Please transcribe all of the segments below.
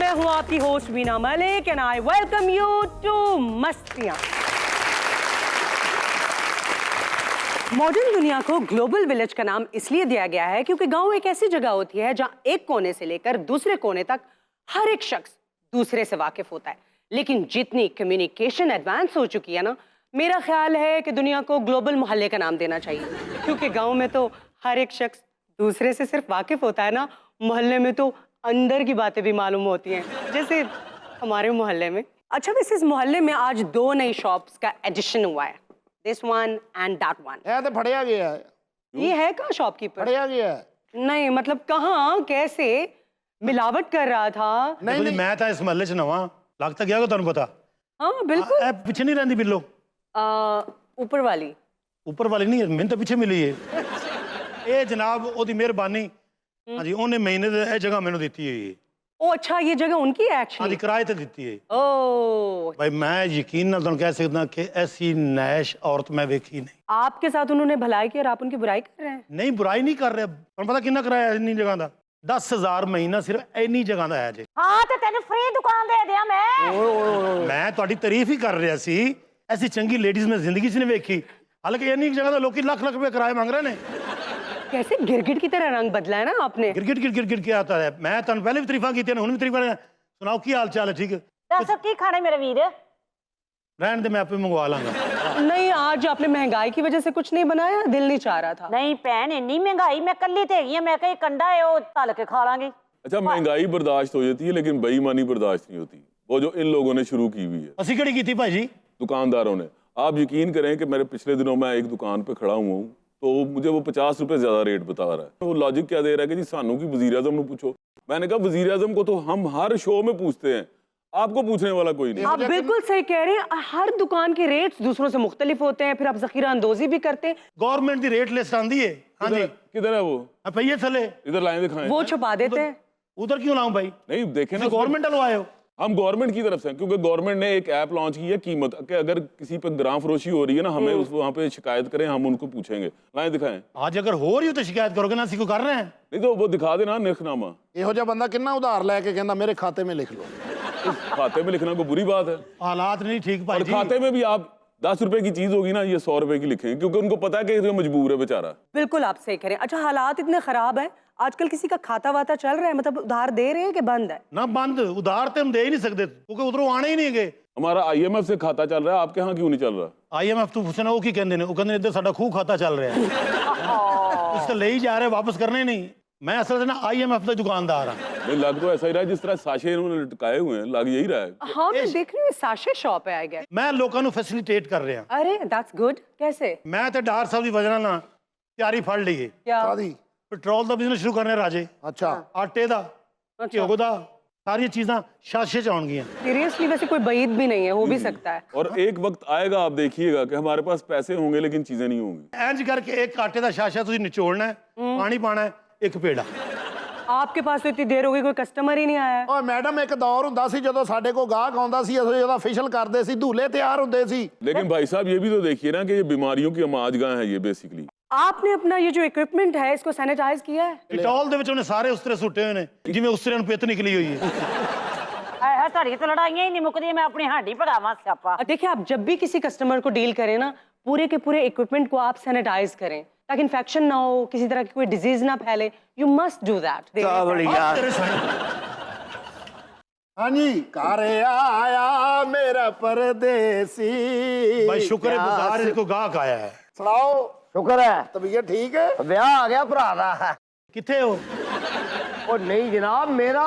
मैं हूं आपकी host Veena Malik and I welcome you to Mastiyaan. Modern दुनिया को ग्लोबल विलेज का नाम इसलिए दिया गया है क्योंकि गांव एक ऐसी जगह होती है जहां एक कोने से लेकर दूसरे कोने तक हर एक शख्स दूसरे से वाकिफ होता है। लेकिन जितनी कम्युनिकेशन एडवांस हो चुकी है ना, मेरा ख्याल है कि दुनिया को ग्लोबल मोहल्ले का नाम देना चाहिए, क्योंकि गांव में तो हर एक शख्स दूसरे से सिर्फ वाकिफ होता है ना, मोहल्ले में तो अंदर की बातें भी मालूम होती हैं, जैसे हमारे मोहल्ले में। अच्छा, वैसे इस मोहल्ले में आज 2 नई शॉप्स का एडिशन हुआ है, this one and that one. है तो फड़िया गया है। ये है कहाँ शॉपकीपर? फड़िया गया है। नहीं मतलब कहाँ, कैसे मिलावट कर रहा था? नहीं नहीं मैं था इस महल्ले च नवा, लगता गया तुहानू पता। हाँ बिल्कुल। ए पीछे नहीं रहंदी बिल्लो? ऊपर वाली। ऊपर वाली नहीं, मैंने तो पीछे मिली है। ये जनाब ओदी मेहरबानी, हाँ जी, उन्हें महीने दे ए जगह मैंने दी है। ओ अच्छा, ये जगह उनकी है हाँ एक्चुअली? जी, किराए ते दी है। ओ भाई मैं यकीन नाल तुहानू कह सकदा कि ऐसी नैश औरत मैं वेखी नहीं। आपके साथ उन्होंने भलाई की और आप उनकी बुराई कर रहे हैं? नहीं, बुराई नहीं कर रहे। तुहानू पता कितना किराया इन्नी जगह दा? 10,000 महीना सिर्फ इन्नी जगह दा है जी। हाँ तो तेन फ्री दुकान दे दिया मैं तुहाडी तारीफ ही कर रहा सी। ऐसी चंगी लेडीज मैं जिंदगी च नहीं वेखी। हालांकि इन्नी जगह दा लोग लाख लाख रुपए किराया मांग रहे हैं। कैसे गिरगिट की तरह रंग बदला है ना आपने। गिरगिट गिरगिट गिर क्या आता है? मैं तुहानू पहले भी तारीफा की, हुण भी तारीफा। सुनाओ की हाल चाल है? ठीक है, दस की खाने मेरे वीर। रहने दे, मैं आपे मंगवा लांगा। नहीं, आज आपने महंगाई की वजह से कुछ नहीं बनाया, दिल नहीं चाह रहा था। नहीं भैन, इन्नी महंगाई, मैं कल्ली ते हैगी, मैं कहीं कंडा है वो तल के खा लांगी। अच्छा, महंगाई बर्दाश्त हो जाती है लेकिन बेईमानी बर्दाश्त नहीं होती, वो जो इन लोगों ने शुरू की हुई है, असी कड़ी की थी भाई जी, दुकानदारों ने। आप यकीन करें कि मेरे पिछले दिनों मैं एक दुकान पे खड़ा हुआ हूँ तो मुझे वो 50 रुपए ज्यादा रेट बता रहा है। वो लॉजिक क्या दे रहा है कि जी सानू की वजीर आजम ने पूछो। मैंने कहा वजीर आजम को तो हम हर शो में पूछते हैं, आपको पूछने वाला कोई नहीं। आप बिल्कुल सही कह रहे हैं, हर दुकान के रेट्स दूसरों से मुख्तलिफ होते हैं, फिर आप जखीरा अंदोजी भी करते हैं। गवर्नमेंट की रेट लिस्ट आंदी है। हाँ जी, किधर है वो? पहिए थले इधर लाइन दिखाएं। वो छुपा देते हैं। उधर क्यों लाऊं भाई? नहीं देखे ना, गवर्नमेंट वालों आए हो। हम गवर्नमेंट की तरफ से, क्योंकि गवर्नमेंट ने एक ऐप लॉन्च की है कीमत कि अगर किसी पे ग्राम फरोशी हो रही है ना, हमें उस वहाँ पे शिकायत करें, हम उनको पूछेंगे। लाइन दिखाएं। आज अगर हो रही हो तो शिकायत करोगे ना, को कर रहे हैं। नहीं तो वो दिखा देना निर्खनामा। ਇਹੋ ਜਿਹਾ ਬੰਦਾ ਕਿੰਨਾ ਉਧਾਰ ਲੈ ਕੇ ਕਹਿੰਦਾ ਮੇਰੇ ਖਾਤੇ में लिख लो। खाते में लिखना कोई बुरी बात है? हालात नहीं ठीक भाई और जी। खाते में भी आप 10 रुपए की चीज होगी ना, ये 100 रुपए की लिखेंगे, क्योंकि उनको पता है कि ये मजबूर है बेचारा। बिल्कुल आप सही करें। अच्छा, हालात इतने खराब है, आजकल किसी का खाता वाता चल रहा है, मतलब उधार दे रहे हैं कि बंद है? ना बंद, उधार तो हम दे ही नहीं सकते क्योंकि उधरों आने ही नहीं गए। हमारा IMF से खाता चल रहा है, आपके यहाँ क्यों नहीं चल रहा? IMF तो पूछना वो की कहते हैं, वो कहते इधर साडा खूह खाता चल रहा है। उससे ले ही जा रहे, वापस करने नहीं। मैं असल में ना IMF का दुकानदार हाँ। नहीं, लग तो ऐसा ही रहा है जिस तरह साशे इन्होंने लटकाए हुए हैं, लग यही रहा है। हाँ मैं देख रही हूँ, साशे शॉप है आई गेस। मैं लोगों को फैसिलिटेट कर रहा। अरे दैट्स गुड। कैसे? मैं तो डार साहब की वजह ना तैयारी फड़ ली है। क्या? शादी। पेट्रोल का बिजनेस शुरू करने राजे, अच्छा आटे का, घ्यो का, सारी चीज़ां शाशे च आउणगियां। सीरियसली वैसे कोई बईद भी नहीं है, हो भी सकता है। और एक वक्त आएगा, आप देखिएगा कि हमारे पास पैसे होंगे लेकिन चीजें नहीं होंगी। इंज करके एक आटे का शाशा तुसीं निचोड़ना है, पानी पाना है, एक पेड़ा। आपके पास तो इतनी देर हो गई, कोई कस्टमर ही नहीं आया है। ਓਏ ਮੈਡਮ ਇੱਕ ਦੌਰ ਹੁੰਦਾ ਸੀ ਜਦੋਂ ਸਾਡੇ ਕੋਲ ਗਾਹਕ ਆਉਂਦਾ ਸੀ ਅਸੀਂ ਉਹਦਾ ਫੇਸ਼ੀਅਲ ਕਰਦੇ ਸੀ, ਧੂਲੇ ਤਿਆਰ ਹੁੰਦੇ ਸੀ। लेकिन भाई साहब ये भी तो देखिए ना कि ये बीमारियों की अमाजगाह है ये बेसिकली। आपने अपना ये जो इक्विपमेंट है इसको सैनिटाइज किया है? डिटॉल दे विच उन्हें सारे उस तरह सुट्टे हुए ने जिवें उस तरह पित निकली हुई है। है ਤੁਹਾਡੀ तो लड़ाइयां ही नहीं मुकदी, मैं अपनी हांडी भरावां स्यापा। देखिए, आप जब भी किसी कस्टमर को डील करें ना, पूरे के पूरे इक्विपमेंट को आप सैनिटाइज करें ताकि इन्फेक्शन ना हो, किसी तरह की कोई डिजीज ना फैले। You must do that. तेरे साईं हाँ जी, घर आया मेरा परदेसी। भाई शुक्र है बाजार इसको गाहक आया है। सुनाओ, शुक्र है तबीयत ठीक है? ਵਿਆਹ ਆ ਗਿਆ ਭਰਾ ਦਾ। किथे हो? ਉਹ ਨਹੀਂ ਜਨਾਬ, ਮੇਰਾ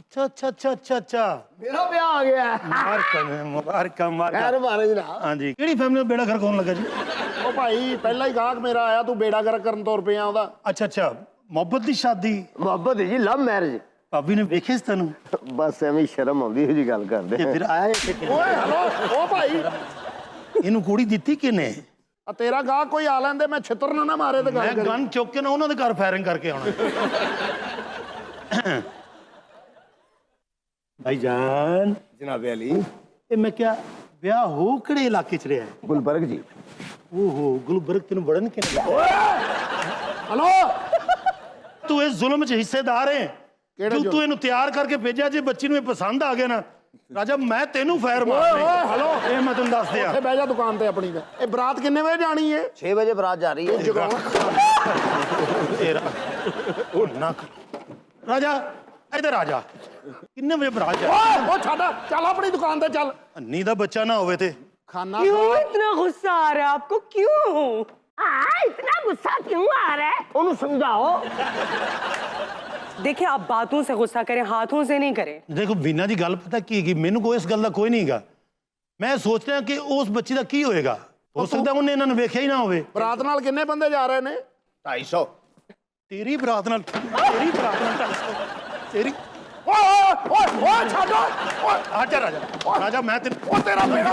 अच्छा अच्छा अच्छा अच्छा अच्छा, ਮੇਰਾ ਵਿਆਹ ਆ ਗਿਆ। मुबारक खैर मुबारक। मारे जनाब। हाँ जी, केड़ी फैमिली में बेड़ा घर कौन लगा जी? ਉਹ ਭਾਈ ਪਹਿਲਾ ਹੀ ਗਾਹਕ ਮੇਰਾ ਆਇਆ, ਤੂੰ ਬੇੜਾ ਗਰਕ ਕਰਨ ਤੁਰ ਪਿਆ ਉਹਦਾ। अच्छा अच्छा, मोहब्बत दी शादी? ਮੁਹੱਬਤ ਜੀ, ਲਵ ਮੈਰਿਜ। भाभी ने वेखे तेन? ਬਸ ਐਵੇਂ ਸ਼ਰਮ ਆਉਂਦੀ ਹੈ ਜੀ ਗੱਲ ਕਰਦੇ। फिर आया इत्थे ਓਏ ਹਲੋ, ਉਹ ਭਾਈ इनू कुड़ी दित्ती किने? ਆ ਤੇਰਾ ਗਾਹਕ ਕੋਈ ਆ ਲੈਂਦੇ, ਮੈਂ ਛਿੱਤਰ ਨਾ ਮਾਰੇ ਤੇ मैं ਗੱਲ ਕਰੀ। गन चुक के ना उन्होंने घर फायरिंग करके आना। भाईजान ਜਨਾਬ ਅਲੀ। ये मैं क्या ब्याह हो किहड़े इलाके च रहा है? ਗੁਲਬਰਗ जी। ओहो, गुलबर्ग तेन बड़न के ਹਲੋ, तू इस जुल्म च हिस्सेदार है ਕਿਹੜੇ ਤੂੰ ਇਹਨੂੰ ਤਿਆਰ ਕਰਕੇ ਭੇਜਿਆ, ਜੇ ਬੱਚੀ ਨੂੰ ਇਹ ਪਸੰਦ ਆ ਗਿਆ ਨਾ ਰਾਜਾ, ਮੈਂ ਤੈਨੂੰ ਫਾਇਰ ਓਏ ਮਾਰਨੀ। ਓਏ ਹੈਲੋ, ਇਹ ਮੈਂ ਤੈਨੂੰ ਦੱਸ ਦਿਆਂ। ਉੱਥੇ ਬਹਿ ਜਾ ਦੁਕਾਨ ਤੇ ਆਪਣੀ ਤੇ। ਇਹ ਬਰਾਤ ਕਿੰਨੇ ਵਜੇ ਜਾਣੀ ਹੈ? 6 ਵਜੇ ਬਰਾਤ ਜਾ ਰਹੀ ਹੈ। ਤੇਰਾ ਉਹ ਨਾ ਰਾਜਾ, ਇੱਧਰ ਆ ਜਾ। ਕਿੰਨੇ ਵਜੇ ਬਰਾਤ ਜਾ? ਓਏ ਉਹ ਛੱਡ, ਚੱਲ ਆਪਣੀ ਦੁਕਾਨ ਤੇ ਚੱਲ। ਅੰਨੀ ਦਾ ਬੱਚਾ ਨਾ ਹੋਵੇ ਤੇ ਖਾਣਾ क्यों ਖਾ। इतना गुस्सा आ रहा है आपको, क्यों? इतना गुस्सा क्यों आ रहा है? ਉਹਨੂੰ ਸਮਝਾਓ। देखिए, आप बातों से गुस्सा करें, हाथों से नहीं करें। देखो बीना जी गल पता की है, मैनू कोई इस गल का कोई नहीं गा। मैं सोच रहा कि उस बच्ची का की होएगा। हो सकता उन्हें इन्होंने वेख्या ही ना होवे। ਬਰਾਤ ਨਾਲ ਕਿੰਨੇ ਬੰਦੇ ਜਾ ਰਹੇ ਨੇ? 250। तेरी बरात नाल 250 तेरी ਓਏ ਓਏ ਓਏ ਛੱਡ ਓਏ। आजा राजा, राजा मैं तेरे ਉਹ ਤੇਰਾ ਮੇਰਾ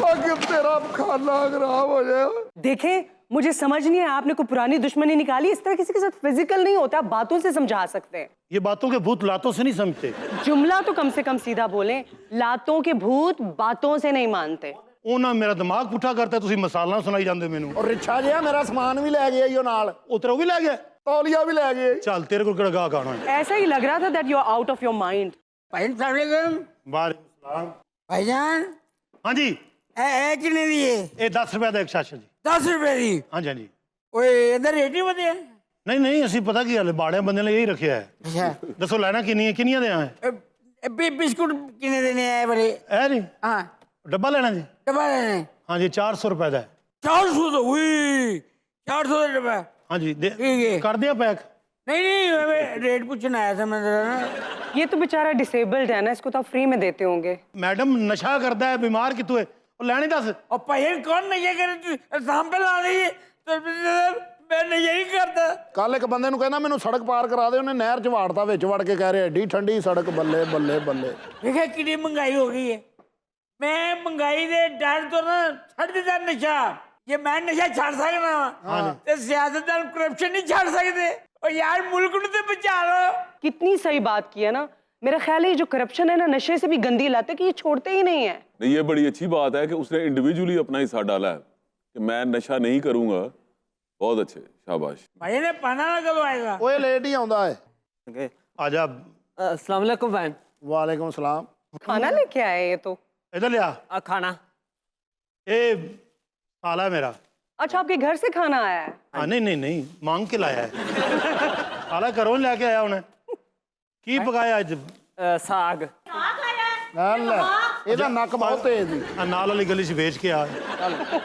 ਓਏ ਤੇਰਾ ਖਾਣਾ ਖਰਾਬ ਹੋ ਜਾਏ। देखें, मुझे समझ नहीं है, आपने कोई पुरानी दुश्मनी निकाली। इस तरह किसी के साथ फिजिकल नहीं होता, आप बातों से समझा सकते हैं। ये बातों के भूत लातों से नहीं समझते। जुमला तो कम से कम सीधा बोलें। लातों के भूत बातों से नहीं मानते। ਉਹਨਾਂ ਮੇਰਾ ਦਿਮਾਗ ਪੁੱਠਾ ਕਰਤਾ, ਤੁਸੀਂ ਮਸਾਲਾ ਸੁਣਾਈ ਜਾਂਦੇ ਮੈਨੂੰ। ਔਰ ਰਿਛਾ ਜਿਹਾ ਮੇਰਾ ਸਮਾਨ ਵੀ ਲੈ ਗਿਆ ਈ ਉਹ ਨਾਲ, ਉਹ ਤੇਰਾ ਉਹ ਵੀ ਲੈ ਗਿਆ? ਤੌਲੀਆ ਵੀ ਲੈ ਗਏ। ਚੱਲ ਤੇਰੇ ਕੋਲ ਕਿਹੜਾ ਗਾਹਕ ਆਣਾ ਹੈ। ऐसा ही लग रहा था that you are out of your mind। भाई सलाम ਵਾਲੇਕੁਮ ਸਲਾਮ। भाईजान ਹਾਂਜੀ, ए कितने दी है? ਇਹ 10 ਰੁਪਏ ਦਾ ਇੱਕ ਸ਼ਾਸ਼ਾ ਜੀ। 10 रुपए दी। ਹਾਂਜੀ ਹਾਂਜੀ। ओए इधर रेट नहीं बता। ਨਹੀਂ ਨਹੀਂ, ਅਸੀਂ ਪਤਾ ਕੀ ਹਾਲੇ ਬਾੜਿਆਂ ਬੰਦੇ ਨੇ ਇਹੀ ਰੱਖਿਆ ਹੈ। अच्छा ਦੱਸੋ ਲੈਣਾ ਕਿੰਨੀਆਂ ਦੇ ਆਏ? बिस्कुट कितने देने आए बड़े? ਇਹ ਜੀ हाँ ਡੱਬਾ ਲੈਣਾ ਜੀ? डब्बा लेने। ਹਾਂਜੀ 400 ਰੁਪਏ ਦਾ ਹੈ। 400 तो हुई 400 डब्बा। ਹਾਂਜੀ ठीक है। ਕਰ ਦਿਆਂ ਪੈਕ? नहीं नहीं मैं रेट पूछने आया था मैं जरा ना। ये तो बेचारा डिसेबल्ड है ना, इसको तो आप फ्री में देते होंगे। ਮੈਡਮ ਨਸ਼ਾ ਕਰਦਾ ਹੈ, ਬਿਮਾਰ ਕਿੱਥੋਂ ਹੈ? ਉਹ ਲੈਣੀ ਦੱਸ। और भाई कौन नशा करे? शाम पे ला रही है तो मैं नशा नहीं करता। ਕੱਲ ਇੱਕ ਬੰਦੇ ਨੂੰ ਕਹਿੰਦਾ ਮੈਨੂੰ ਸੜਕ ਪਾਰ ਕਰਾ ਦੇ, ਉਹਨੇ ਨਹਿਰ ਚ ਵਾੜਤਾ, ਵਿੱਚ ਵੜ ਕੇ ਕਹਿ ਰਿਹਾ ਏਡੀ ਠੰਡੀ ਸੜਕ, ਬੱਲੇ ਬੱਲੇ ਬੱਲੇ। देखा कितनी महंगाई हो गई है। मैं महंगाई दे डर तो ना छड़ देता नशा। ये मैं नशा छड़ सकना ते सियासतदान करप्शन नहीं छड़ सकते। और यार मुल्क ਨੂੰ ਤੇ बचा लो। कितनी सही बात की है ना। मेरा ख्याल है ये जो करप्शन है ना, नशे से भी गंदी लत है कि ये छोड़ते ही नहीं है। नहीं, ये बड़ी अच्छी बात है कि उसने इंडिविजुअली अपना हिस्सा डाला है कि मैं नशा नहीं करूंगा। बहुत अच्छे, शाबाश। भाई ने पाना ना कब आएगा? ਓਏ ਲੇਟ ਹੀ ਆਉਂਦਾ ਹੈ। ਆ ਜਾ। अस्सलाम वालेकुम बहन। ਵਾਲੇकुम सलाम। खाना लेके आए ये तो। इधर लिया। खाना ਇਹ ਸਾਲਾ है मेरा। अच्छा, आपके घर से खाना आया है? हाँ नहीं नहीं नहीं, मांग के लाया है। साला घरों लेके आया उन्हें। की पकाया आज? साग। ਲੈ ਇਹਦਾ ਨੱਕ ਬਹੁਤ ਤੇਜ਼ ਸੀ। आ नाल वाली गली से बेच के आ।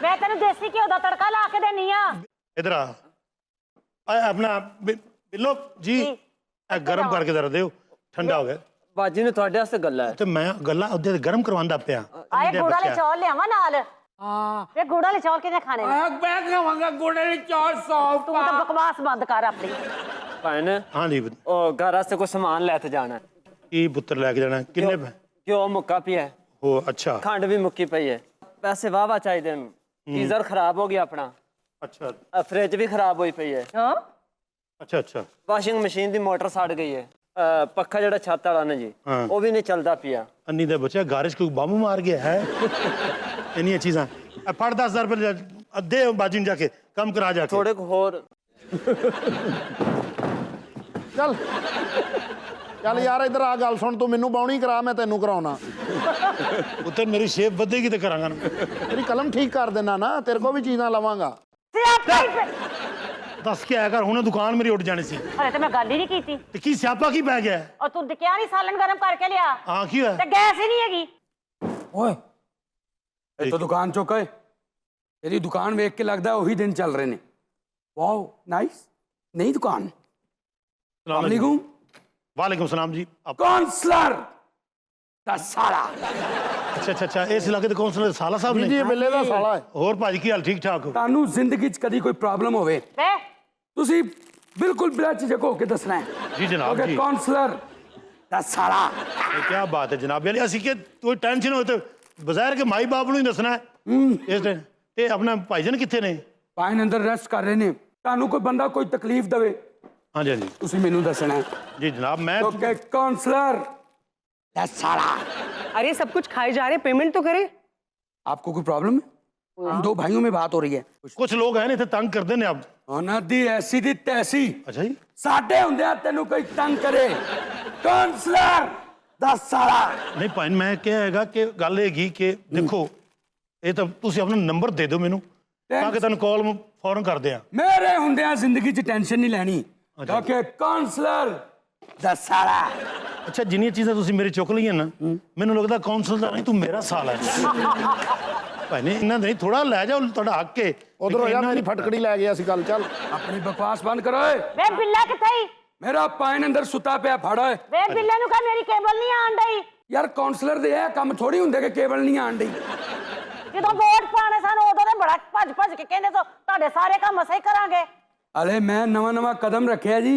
मैं तेन देसी घ्यो का तड़का ला के देनी आ। इधर आ अपना बिल्लो जी ए गरम करके जरा दियो, ठंडा हो गया। बाजी ने थोड़े वास्ते गल्ला है। ਤੇ ਮੈਂ ਗੱਲਾਂ ਉਹਦੇ ਗਰਮ ਕਰਵਾਉਂਦਾ ਪਿਆ। आए गुड़ वाले चौल लियावा नाल। हाँ वे गुड़ वाले चौल किने खाने ने? मैं खावांगा गोड़े ने 400। तू तो बकवास बंद कर अपनी। बहन ਹਾਂ ਜੀ, और घर वास्ते कोई सामान लेते जाना है। ਕੀ ਪੁੱਤਰ ਲੈ ਕੇ ਜਾਣਾ? ਕਿੰਨੇ घ्यो मुक्का पिया है, ਹੋ? ਅੱਛਾ खंड भी मुक्की पई है। पैसे वाह चाहिए। गीजर खराब हो गया अपना, ਅੱਛਾ फ्रिज भी खराब हुई पई है, हाँ, ਅੱਛਾ ਅੱਛਾ। वाशिंग मशीन दी मोटर सड़ गई है, पक्खा जड़ा छत वाला ने जी हाँ। वो भी नहीं चलता पिया। ਅੰਨੀ ਦੇ ਬੱਚੇ ਗਾਰਿਸ਼ ਕੋਈ ਬੰਬ ਮਾਰ ਗਿਆ ਹੈ? ਇੰਨੀਆਂ ਚੀਜ਼ਾਂ। ਫੜ 10,000 ਰੁਪਏ ਅੱਧੇ ਬਾਜੀ ਨੂੰ ਜਾ ਕੇ ਕੰਮ ਕਰਾ ਜਾ ਕੇ। थोड़े को होर ਚੱਲ ਚੱਲ ਯਾਰ ਇੱਧਰ ਆ, ਗੱਲ ਸੁਣ, ਤੂੰ ਮੈਨੂੰ ਬਾਉਣੀ ਕਰਾ, ਮੈਂ ਤੈਨੂੰ ਕਰਾਉਣਾ। ਉੱਤੇ ਮੇਰੀ ਸ਼ੇਪ ਵਧੇਗੀ ਤੇ ਕਰਾਂਗਾ ਨਾ। ਤੇਰੀ ਕਲਮ ਠੀਕ ਕਰ ਦੇਣਾ ਨਾ, ਤੇਰੇ ਕੋ ਵੀ ਚੀਜ਼ਾਂ ਲਵਾਂਗਾ। ਦੱਸ ਕੇ ਆਇਆ ਕਰ, ਹੁਣੇ ਦੁਕਾਨ ਮੇਰੀ ਉੱਡ ਜਾਣੀ ਸੀ। अरे तो मैं गल ही नहीं की थी। ਤੇ ਕੀ ਸਿਆਪਾ ਕੀ ਪੈ ਗਿਆ? और तू क्या नहीं सालन गरम करके लिया? ਹਾਂ ਕੀ ਹੋਇਆ? ते गैस ही नहीं हैगी। ਓਏ ਇਹ ਤਾਂ ਦੁਕਾਨ ਚੁੱਕ ਏ। ਤੇਰੀ ਦੁਕਾਨ ਵੇਖ ਕੇ ਲੱਗਦਾ ਉਹੀ ਦਿਨ ਚੱਲ ਰਹੇ ਨੇ। ਵਾਓ ਨਾਈਸ, ਨਈ ਦੁਕਾਨ। ਸਲਾਮ ਵਾਲੇਕੁਮ। ਵਾਲੇਕੁਮ ਸਲਾਮ ਜੀ। ਆਪ ਕਾਉਂਸਲਰ ਦਾ ਸਾਲਾ। ਅੱਛਾ ਅੱਛਾ ਅੱਛਾ, ਇਸ ਇਲਾਕੇ ਦੇ ਕੌਂਸਲਰ ਸਾਲਾ ਸਾਹਿਬ ਜੀ ਨੇ? ਇਹ ਬਿੱਲੇ ਦਾ ਸਾਲਾ ਹੈ। ਹੋਰ ਭਾਜੀ ਕੀ ਹਾਲ? ਠੀਕ ਠਾਕ ਹੋ? ਤੁਹਾਨੂੰ ਜ਼ਿੰਦਗੀ 'ਚ ਕਦੀ ਕੋਈ ਪ੍ਰੋਬਲਮ ਹੋਵੇ वे ਤੁਸੀਂ ਬਿਲਕੁਲ ਬਿਨਾਂ ਝਿਜਕ ਹੋ ਕੇ ਦੱਸਣਾ ਹੈ। ਜੀ ਜਨਾਬ ਕਿਉਂਕਿ ਜੀ। ਕਾਉਂਸਲਰ ਦਾ ਸਾਲਾ। ਇਹ ਕੀ ਬਾਤ ਹੈ ਜਨਾਬ ਵਾਲੀ, ਅਸੀਂ ਕਿ ਕੋਈ ਟੈਨਸ਼ਨ ਹੋਏ ਤੇ ਬਜ਼ਾਰ ਕੇ ਮਾਈ ਬਾਪ ਨੂੰ ਹੀ ਦੱਸਣਾ ਹੈ। ਇਸ ਤੇ ਤੇ ਆਪਣਾ ਭਾਈਜਨ ਕਿੱਥੇ ਨੇ? ਪਾਇਨ ਅੰਦਰ ਰੈਸਟ ਕਰ ਰਹੇ ਨੇ। ਤੁਹਾਨੂੰ ਕੋਈ ਬੰਦਾ ਕੋਈ ਤਕਲੀਫ ਦੇਵੇ ਹਾਂਜੀ ਹਾਂਜੀ ਤੁਸੀਂ ਮੈਨੂੰ ਦੱਸਣਾ ਹੈ। ਜੀ ਜਨਾਬ। ਮੈਂ ਕਿਉਂਕਿ ਕਾਉਂਸਲਰ ਦਾ ਸਾਲਾ। अरे सब कुछ खाए जा रहे, पेमेंट तो करें। आपको कोई प्रॉब्लम है? हम दो भाइयों में बात हो रही है ਕੁਝ ਲੋਕ ਹੈ ਨੇ ਇੱਥੇ ਤੰਗ ਕਰਦੇ ਨੇ ਆਪ ਉਹਨਾਂ ਦੀ ਐਸੀ ਦੀ ਤੈਸੀ ਅੱਛਾ ਜੀ ਸਾਡੇ ਹੁੰਦਿਆਂ ਤੈਨੂੰ ਕੋਈ ਤੰਗ ਕਰੇ ਕਾਉਂਸਲਰ ਦਾ ਸਾਲਾ ਨਹੀਂ ਭਾਈ ਮੈਂ ਕਿਹਾ ਹੈਗਾ ਕਿ ਗੱਲ ਹੈਗੀ ਕਿ ਦੇਖੋ ਇਹ ਤਾਂ ਤੁਸੀਂ ਆਪਣਾ ਨੰਬਰ ਦੇ ਦਿਓ ਮੈਨੂੰ ਤਾਂ ਕਿ ਤੁਹਾਨੂੰ ਕਾਲ ਫੌਰਨ ਕਰਦੇ ਆ ਮੇਰੇ ਹੁੰਦਿਆਂ ਜ਼ਿੰਦਗੀ 'ਚ ਟੈਨਸ਼ਨ ਨਹੀਂ ਲੈਣੀ ਕਿਉਂਕਿ ਕਾਉਂਸਲਰ ਦਾ ਸਾਲਾ ਅੱਛਾ ਜਿੰਨੀਆਂ ਚੀਜ਼ਾਂ ਤੁਸੀਂ ਮੇਰੇ ਚੁੱਕ ਲਈਆਂ ਨਾ ਮੈਨੂੰ ਲੱਗਦਾ ਕੌਂਸਲ ਦਾ ਨਹੀਂ ਤੂੰ ਮੇਰਾ ਸਾਲ ਹੈ ਭਾਈ ਨੇ ਇਹਨਾਂ ਨਹੀਂ ਥੋੜਾ ਲੈ ਜਾਓ ਤੁਹਾਡਾ ਹੱਕ ਹੈ ਉਧਰੋਂ ਯਾਰ ਮੇਰੀ ਫਟਕੜੀ ਲੈ ਗਿਆ ਸੀ ਗੱਲ ਚੱਲ ਆਪਣੀ ਬਕਵਾਸ ਬੰਦ ਕਰੋ ਓਏ ਵੇ ਬਿੱਲਾ ਕਿੱਥੇ ਈ? ਮੇਰਾ ਪਾਇਨ ਅੰਦਰ ਸੁੱਤਾ ਪਿਆ ਫੜ ਓਏ ਵੇ ਬਿੱਲੇ ਨੂੰ ਕਹ ਮੇਰੀ ਕੇਬਲ ਨਹੀਂ ਆਣ ਡਈ ਯਾਰ ਕਾਉਂਸਲਰ ਦੇ ਇਹ ਕੰਮ ਥੋੜੀ ਹੁੰਦੇ ਕਿ ਕੇਬਲ ਨਹੀਂ ਆਣ ਡਈ ਜਦੋਂ ਵੋਟ ਪਾਣੇ ਸਨ ਉਦੋਂ ਤੇ ਬੜਾ ਭੱਜ ਕੇ ਕਹਿੰਦੇ ਸੋ ਤੁਹਾਡੇ ਸਾਰੇ ਕੰਮ ਅਸੀਂ ਕਰਾਂਗੇ ਅਲੇ ਮੈਂ ਨਵਾਂ ਕਦਮ ਰੱਖਿਆ ਜੀ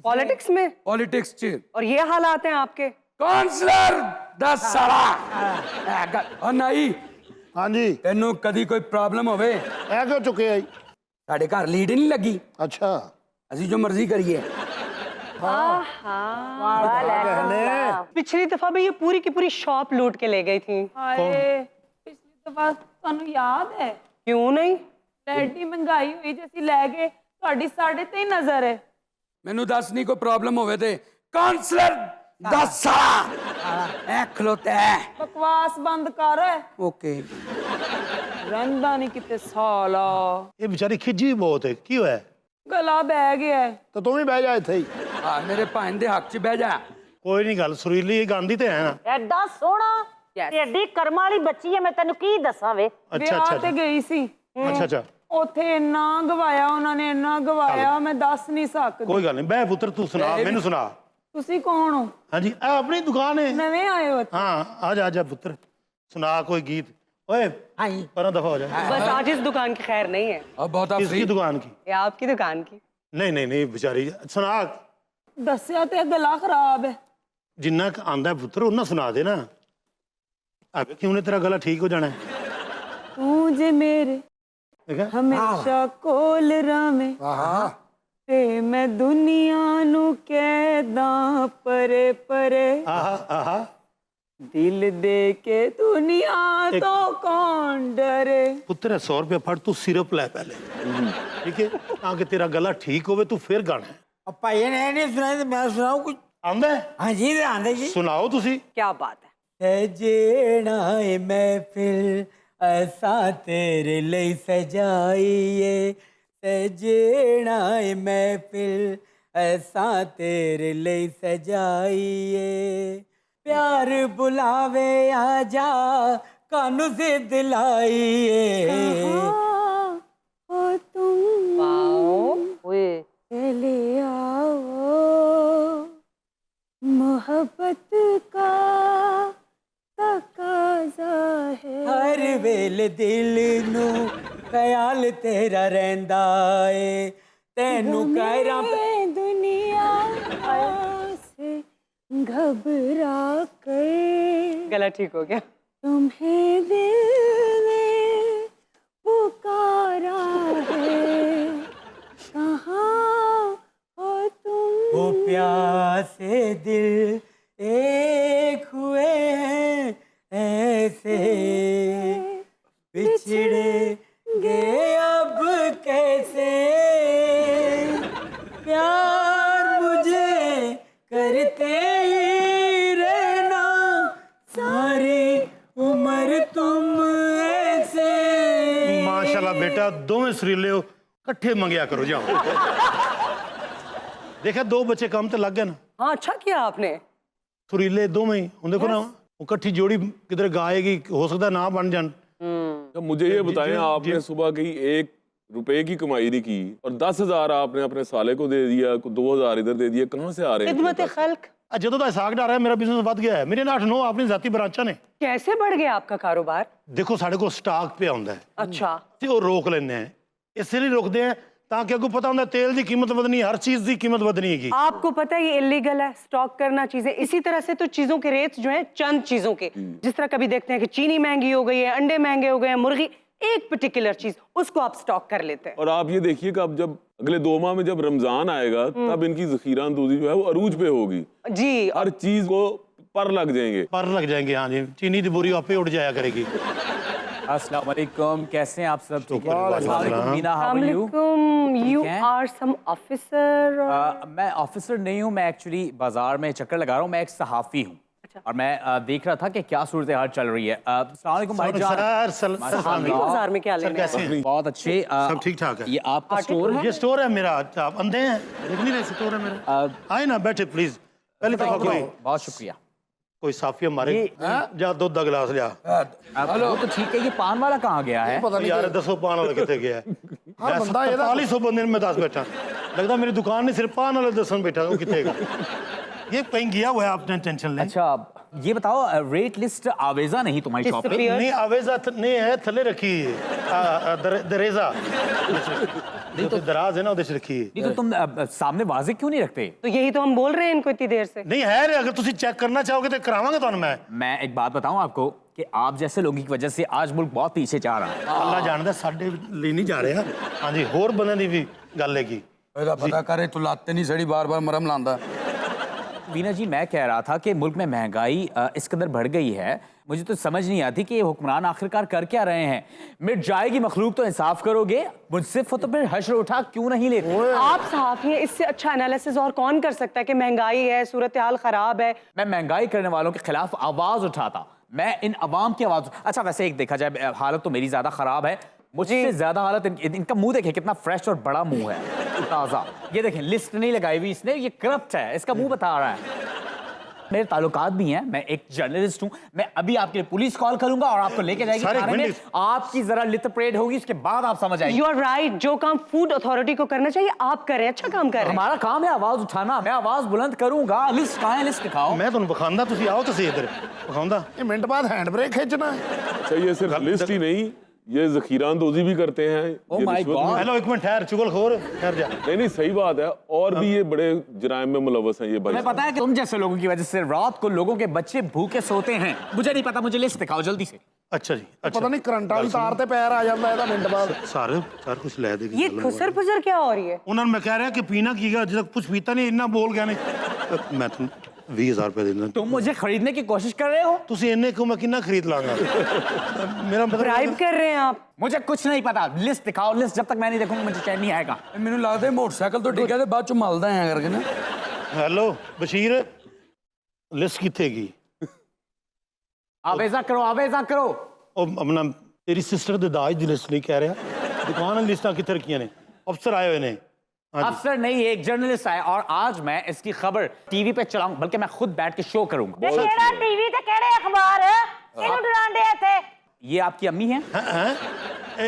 पॉलिटिक्स में ਪੋਲਿਟਿਕਸ 'ਚ और ये हालात हैं आपके ਕਾਉਂਸਲਰ ਦਾ ਸਾਲਾ ਓ ਨਹੀਂ ਹਾਂਜੀ ਤੈਨੂੰ ਕਦੀ ਕੋਈ ਪ੍ਰੋਬਲਮ ਹੋਵੇ ਇਹ ਕਿਉਂ ਚੁੱਕੇ ਆਈ ਸਾਡੇ ਘਰ ਲੀਡ ਨਹੀਂ ਲੱਗੀ ਅੱਛਾ ਅਸੀਂ ਜੋ ਮਰਜ਼ੀ ਕਰੀਏ पिछली दफा भी ये पूरी की पूरी शॉप लूट के ले गई थी ਹਾਏ ਪਿਛਲੀ ਦਫਾ ਤੁਹਾਨੂੰ ਯਾਦ ਹੈ क्यों नहीं ਐਡੀ ਮਹਿੰਗਾਈ ਹੋਈ ਜੇ ਅਸੀਂ ਲੈ ਗਏ ਤੁਹਾਡੀ ਸਾਡੇ ਤੇ ਹੀ ਨਜ਼ਰ ਹੈ ਮੈਨੂੰ ਦੱਸ ਨਹੀਂ ਕੋਈ ਪ੍ਰੋਬਲਮ ਹੋਵੇ ਤੇ ਕਾਉਂਸਲਰ ਦਾ ਸਾਲਾ ਐ ਖਲੋਤਾ ਬਕਵਾਸ ਬੰਦ ਕਰ ਓਕੇ ਰਹਿੰਦਾ ਨਹੀਂ ਕਿਤੇ ਸਾਲਾ ਇਹ ਵਿਚਾਰੀ ਖਿੱਜੀ ਬਹੁਤ ਹੈ ਕੀ ਹੋਇਆ ਗਲਾ ਬਹਿ ਗਿਆ ਹੈ। ਤਾਂ ਤੂੰ ਵੀ ਬਹਿ ਜਾ ਇੱਥੇ ਹੀ ਆ ਮੇਰੇ ਭਾਣ ਦੇ ਹੱਕ 'ਚ ਬਹਿ ਜਾ ਕੋਈ ਨਹੀਂ ਗੱਲ ਸੁਰੀਲੀ ਗਾਂਧੀ ਤੇ ਹੈ ਨਾ ਐਡਾ ਸੋਹਣਾ ਤੇ ਐਡੀ ਕਰਮਾਂ ਵਾਲੀ ਬੱਚੀ ਹੈ ਮੈਂ ਤੈਨੂੰ ਕੀ ਦੱਸਾਂ ਵੇ ਅੱਛਾ ਵਿਆਹ ਅੱਛਾ ਤੇ ਗਈ ਸੀ ਅੱਛਾ ਅੱਛਾ ਉੱਥੇ ਇੰਨਾ ਗਵਾਇਆ ਉਹਨਾਂ ਨੇ ਇੰਨਾ ਗਵਾਇਆ ਮੈਂ ਦੱਸ ਨਹੀਂ ਸਕਦੀ ਕੋਈ ਗੱਲ ਨਹੀਂ ਬੈ ਪੁੱਤਰ ਤੂੰ ਸੁਣਾ ਮੈਨੂੰ ਸੁਣਾ ਤੁਸੀਂ ਕੌਣ ਹੋ ਹਾਂਜੀ ਆ ਆਪਣੀ ਦੁਕਾਨ ਹੈ ਨਵੇਂ ਆਏ ਹੋ ਇੱਥੇ? ਹਾਂ ਆ ਜਾ ਪੁੱਤਰ ਸੁਣਾ ਕੋਈ ਗੀਤ ਓਏ पर दफा हो जाए बस आज इस दुकान की खैर नहीं है अब बहुत किसकी दुकान की ये आपकी दुकान की नहीं बेचारी सुना ਦੱਸਿਆ ਤੇ ਗਲਾ ਖਰਾਬ ਹੈ जिन्ना क आंदा पुत्र उन्ना सुना दे ना अब क्यों ने तेरा गला ठीक हो जाना है ਤੂੰ ਜੇ ਮੇਰੇ देखा ਹਮੇਸ਼ਾ ਕੋਲ ਰਵੇਂ ਤੇ ਮੈਂ ਦੁਨੀਆ ਨੂੰ ਕਹਿਦਾ ਪਰੇ ਪਰੇ आहा आहा ਦਿਲ ਦੇ ਕੇ ਦੁਨੀਆ ਤੋਂ ਕੌਣ ਡਰੇ पुत्र 100 रुपया फट तू सिरप लै पहले ठीक है ताकि तेरा गला ठीक होवे तू फिर गाना है ਭਾਈ ਨੇ ਨਹੀਂ ਸੁਣਾਈ ਤੇ ਮੈਂ ਸੁਣਾਉ ਕੁਝ आंदा है ਹਾਂਜੀ ਤੇ ਆਂਦੇ ਜੀ सुनाओ तुसी क्या बात है ਸਜਣਾ ਏ ਮਹਿਫਿਲ ਐਸਾ ਤੇਰੇ ਲਈ ਸਜਾਈਏ ਸਜਣਾ ਏ ਮਹਿਫਿਲ ਐਸਾ ਤੇਰੇ ਲਈ ਸਜਾਈਏ ਪਿਆਰ ਬੁਲਾਵੇ ਆ ਜਾ ਕਾਨੂੰ ਜ਼ਿੱਦ ਲਾਈਏ ओ तुम ਓਏ चले आओ मोहब्बत का तकाजा है ਹਰ ਵੇਲੇ ਦਿਲ ਨੂੰ ਖਿਆਲ ਤੇਰਾ ਰਹਿੰਦਾ ਏ ਤੈਨੂੰ ਕਹਿਰਾਂ मैं दुनिया से घबरा कर गला ठीक हो गया तुम्हें दिल ने पुकारा है कहाँ हो तुम वो प्यासे दिल एक हुए हैं ऐसे बिछड़ेंगे अब कैसे प्यार मुझे करते ही रहना सारी उम्र तुम ऐसे माशाल्लाह बेटा दोवें सुरीले हो इकट्ठे मंगया करो जाओ देखा दो बच्चे काम तो लग गए ना हाँ अच्छा किया आपने सुरीले दोवें ही हुन देखो ना वो इकट्ठी जोड़ी किधर गाएगी हो सकता है ना बन जान तो मुझे ये बताएं आपने सुबह की 1 रुपए की कमाई नहीं की और 10,000 आपने अपने साले को दे दिया 2,000 इधर दे दिया कहाँ से आ रहे हैं खिदमत खल्क ਜਦੋਂ ਦਾ ਹਿਸਾਬ ਡਾਰਾ ਮੇਰਾ ਬਿਜ਼ਨਸ ਵੱਧ ਗਿਆ ਹੈ ਮੇਰੇ ਨਾਲ 8-9 ਆਪਣੀ ਜ਼ਾਤੀ ਬ੍ਰਾਂਚਾਂ ਨੇ कैसे बढ़ गया आपका कारोबार ਦੇਖੋ ਸਾਡੇ ਕੋਲ ਸਟਾਕ ਪਿਆ ਹੁੰਦਾ ਹੈ अच्छा ਤੇ ਉਹ ਰੋਕ ਲੈਂਦੇ ਆ ਇਸੇ ਲਈ ਰੋਕਦੇ ਆ ਤਾਂ ਕਿ ਅੱਗੋਂ ਪਤਾ ਹੁੰਦਾ ਤੇਲ ਦੀ ਕੀਮਤ ਵਧਣੀ ਹਰ ਚੀਜ਼ ਦੀ ਕੀਮਤ ਵਧਣੀ ਹੈਗੀ आपको पता है ये इलीगल है स्टॉक करना चीजें इसी तरह से तो चीजों के रेट्स जो है चंद चीजों के जिस तरह कभी देखते हैं कि चीनी महंगी हो गई है अंडे महंगे हो गए हैं मुर्गी एक पर्टिकुलर चीज उसको आप स्टॉक कर लेते हैं और आप ये देखिए कि अब जब अगले 2 माह में जब रमजान आएगा तब इनकी जखीरा अंदोजी जो है वो अरूज पे होगी जी हर चीज को पर लग जाएंगे पर लग जाएंगे हाँ जी चीनी की बोरी आपे उड़ जाया करेगी अस्सलाम वालेकुम, कैसे हैं आप सब? ठीक है। वालेकुम अस्सलाम वालेकुम Meena, how are you? You हैं? Are some officer. मैं ऑफिसर नहीं हूँ, मैं एक्चुअली बाजार में चक्कर लगा रहा हूँ, मैं एक सहाफ़ी हूँ। और मैं देख रहा था कि क्या सूरत हाल चल रही है। अस्सलाम वालेकुम भाईजान। बाजार में क्या लेना है? बहुत अच्छे। सब ठीक ठाक है। ये आपका स्टोर है? ये स्टोर है मेरा। आप अंधे हैं, देख नहीं रहे? स्टोर है मेरा। आए ना, बैठे प्लीज। पहली दफा बहुत शुक्रिया। कोई साफी हमारे जा दूध का गिलास लिया। हेलो, तो ठीक है, ये पान वाला कहाँ गया है? पता नहीं यार दसो पान वाला कितने गया है? हाँ, बंदा ਇਹਦਾ 40 बंदे में 10 बैठा लगता मेरी दुकान नहीं, सिर्फ पान वाला दसन बैठा, वो कितने का? ये कहीं गया हुआ है, आपने टेंशन लें। अच्छा, ये बताओ, रेट लिस्ट आवेजा नहीं तुम्हारी शॉप पे? नहीं आवेजा नहीं है, थले रखी है दरेजा। नहीं तो दराज है ना, उधर रखी है। नहीं तो तुम सामने वाजे क्यों नहीं रखते? तो यही तो हम बोल रहे हैं इनको इतनी देर से। नहीं है, अगर तुम चेक करना चाहोगे तो करावांगे तो मैं एक बात बताऊं आपको कि आप जैसे लोगों की वजह से आज मुल्क बहुत पीछे जा रहा है। अल्लाह जानदा साडे लिए नहीं जा रहे। हाँ जी, होर बंदे दी भी गल है की पता करे तू लाते नहीं सड़ी बार बार मरम लांदा। वीना जी, मैं कह रहा था कि मुल्क में महंगाई इस कदर बढ़ गई है, मुझे तो समझ नहीं आती कि ये हुक्मरान आखिरकार कर क्या रहे हैं। मिट जाएगी मखलूक तो इंसाफ करोगे, मुझसे तो फिर हश्र उठा क्यों नहीं लेते? आप सहाफी हैं, इससे अच्छा एनालिसिस और कौन कर सकता है कि महंगाई है, सूरत हाल खराब है। मैं महंगाई करने वालों के खिलाफ आवाज उठाता, मैं इन अवाम की आवाज। अच्छा, वैसे एक देखा जाए हालत तो मेरी ज्यादा खराब है, मुझसे ज्यादा हालत इनका मुंह देखें कितना फ्रेश और बड़ा मुंह है, ताजा। ये देखें, लिस्ट नहीं लगाई हुई इसने, ये करप्ट है, इसका मुंह बता रहा है। मेरे ताल्लुकात भी हैं, मैं एक जर्नलिस्ट हूं, मैं अभी आपके लिए पुलिस कॉल करूंगा और आपको लेके जाएगी थाने में, आपकी जरा लित परेड होगी, उसके बाद आप समझ आएंगे। यू आर राइट, जो काम फूड अथॉरिटी को करना चाहिए आप करें, अच्छा काम कर रहे हैं। हमारा काम है आवाज उठाना, मैं आवाज बुलंद करूंगा। लिस्ट कहाँ है? लिस्ट दिखाओ। मैं तुम बखांदा, तुम आओ तो सही इधर बखांदा। ਇਹ ਮਿੰਟ ਬਾਅਦ हैंड ब्रेक खींचना है। अच्छा, ये सिर्फ लिस्ट ही नहीं, ये जखीरा अंदोजी भी करते हैं। Oh ये my रिश्वत God! में- हेलो, एक मिनट ठहर, चुगलखोर ठहर जा। नहीं सही बात है, और भी ये बड़े जराइम में मुलव्वस हैं ये भाई तुम्हें साहब। पता है कि तुम जैसे लोगों की वजह से रात को लोगों के बच्चे भूखे सोते हैं। मुझे नहीं पता, मुझे लिस्ट दिखाओ जल्दी से। अच्छा जी, अच्छा। ਪਤਾ ਨਹੀਂ ਕਰੰਟ ਵਾਲੀ ਤਾਰ ਤੇ ਪੈਰ ਆ ਜਾਂਦਾ ਇਹਦਾ ਮਿੰਟ ਬਾਅਦ। सारे कुछ ले देगी। ये खुसर फुसर क्या हो रही है? उन्होंने मैं कह रहा कि पीना की अज तक कुछ पीता नहीं, इन्ना बोल गया नहीं। मैं तुम 20,000 रुपए देना। तुम मुझे खरीदने की कोशिश कर रहे हो? तुसी इन्ने को मैं कितना खरीद लांगा? मेरा मतलब ब्राइब कर रहे हैं आप। मुझे कुछ नहीं पता, लिस्ट दिखाओ। लिस्ट जब तक मैं नहीं देखूंगा मुझे चैन नहीं आएगा। ਮੈਨੂੰ ਲੱਗਦਾ ਮੋਟਰਸਾਈਕਲ ਤੋਂ ਡਿੱਗਿਆ ਤੇ ਬਾਅਦ ਚ ਮਲਦਾ ਐ ਕਰਕੇ ਨਾ। हेलो बशीर, लिस्ट किथे गई? आवेजा करो, आवेजा करो। ਉਹ ਆਪਣਾ ਤੇਰੀ ਸਿਸਟਰ ਦੇ ਦਾਜ ਦੀ ਲਿਸਟ ਨਹੀਂ ਕਹਿ ਰਿਹਾ, ਦੁਕਾਨ ਦੀ ਲਿਸਟਾਂ ਕਿੱਥੇ ਰੱਖੀਆਂ ਨੇ? ਅਫਸਰ ਆਏ ਹੋਏ ਨੇ। अफसर नहीं, एक जर्नलिस्ट है और आज मैं इसकी खबर टीवी पे चलाऊं, बल्कि मैं खुद बैठ के शो करूंगा। ਤੇ ਕਿਹੜਾ ਟੀਵੀ ਤੇ ਕਿਹੜੇ ਅਖਬਾਰ ਇਹਨੂੰ ਡਰਾਉਂਦੇ ਇੱਥੇ? ये आपकी अम्मी है?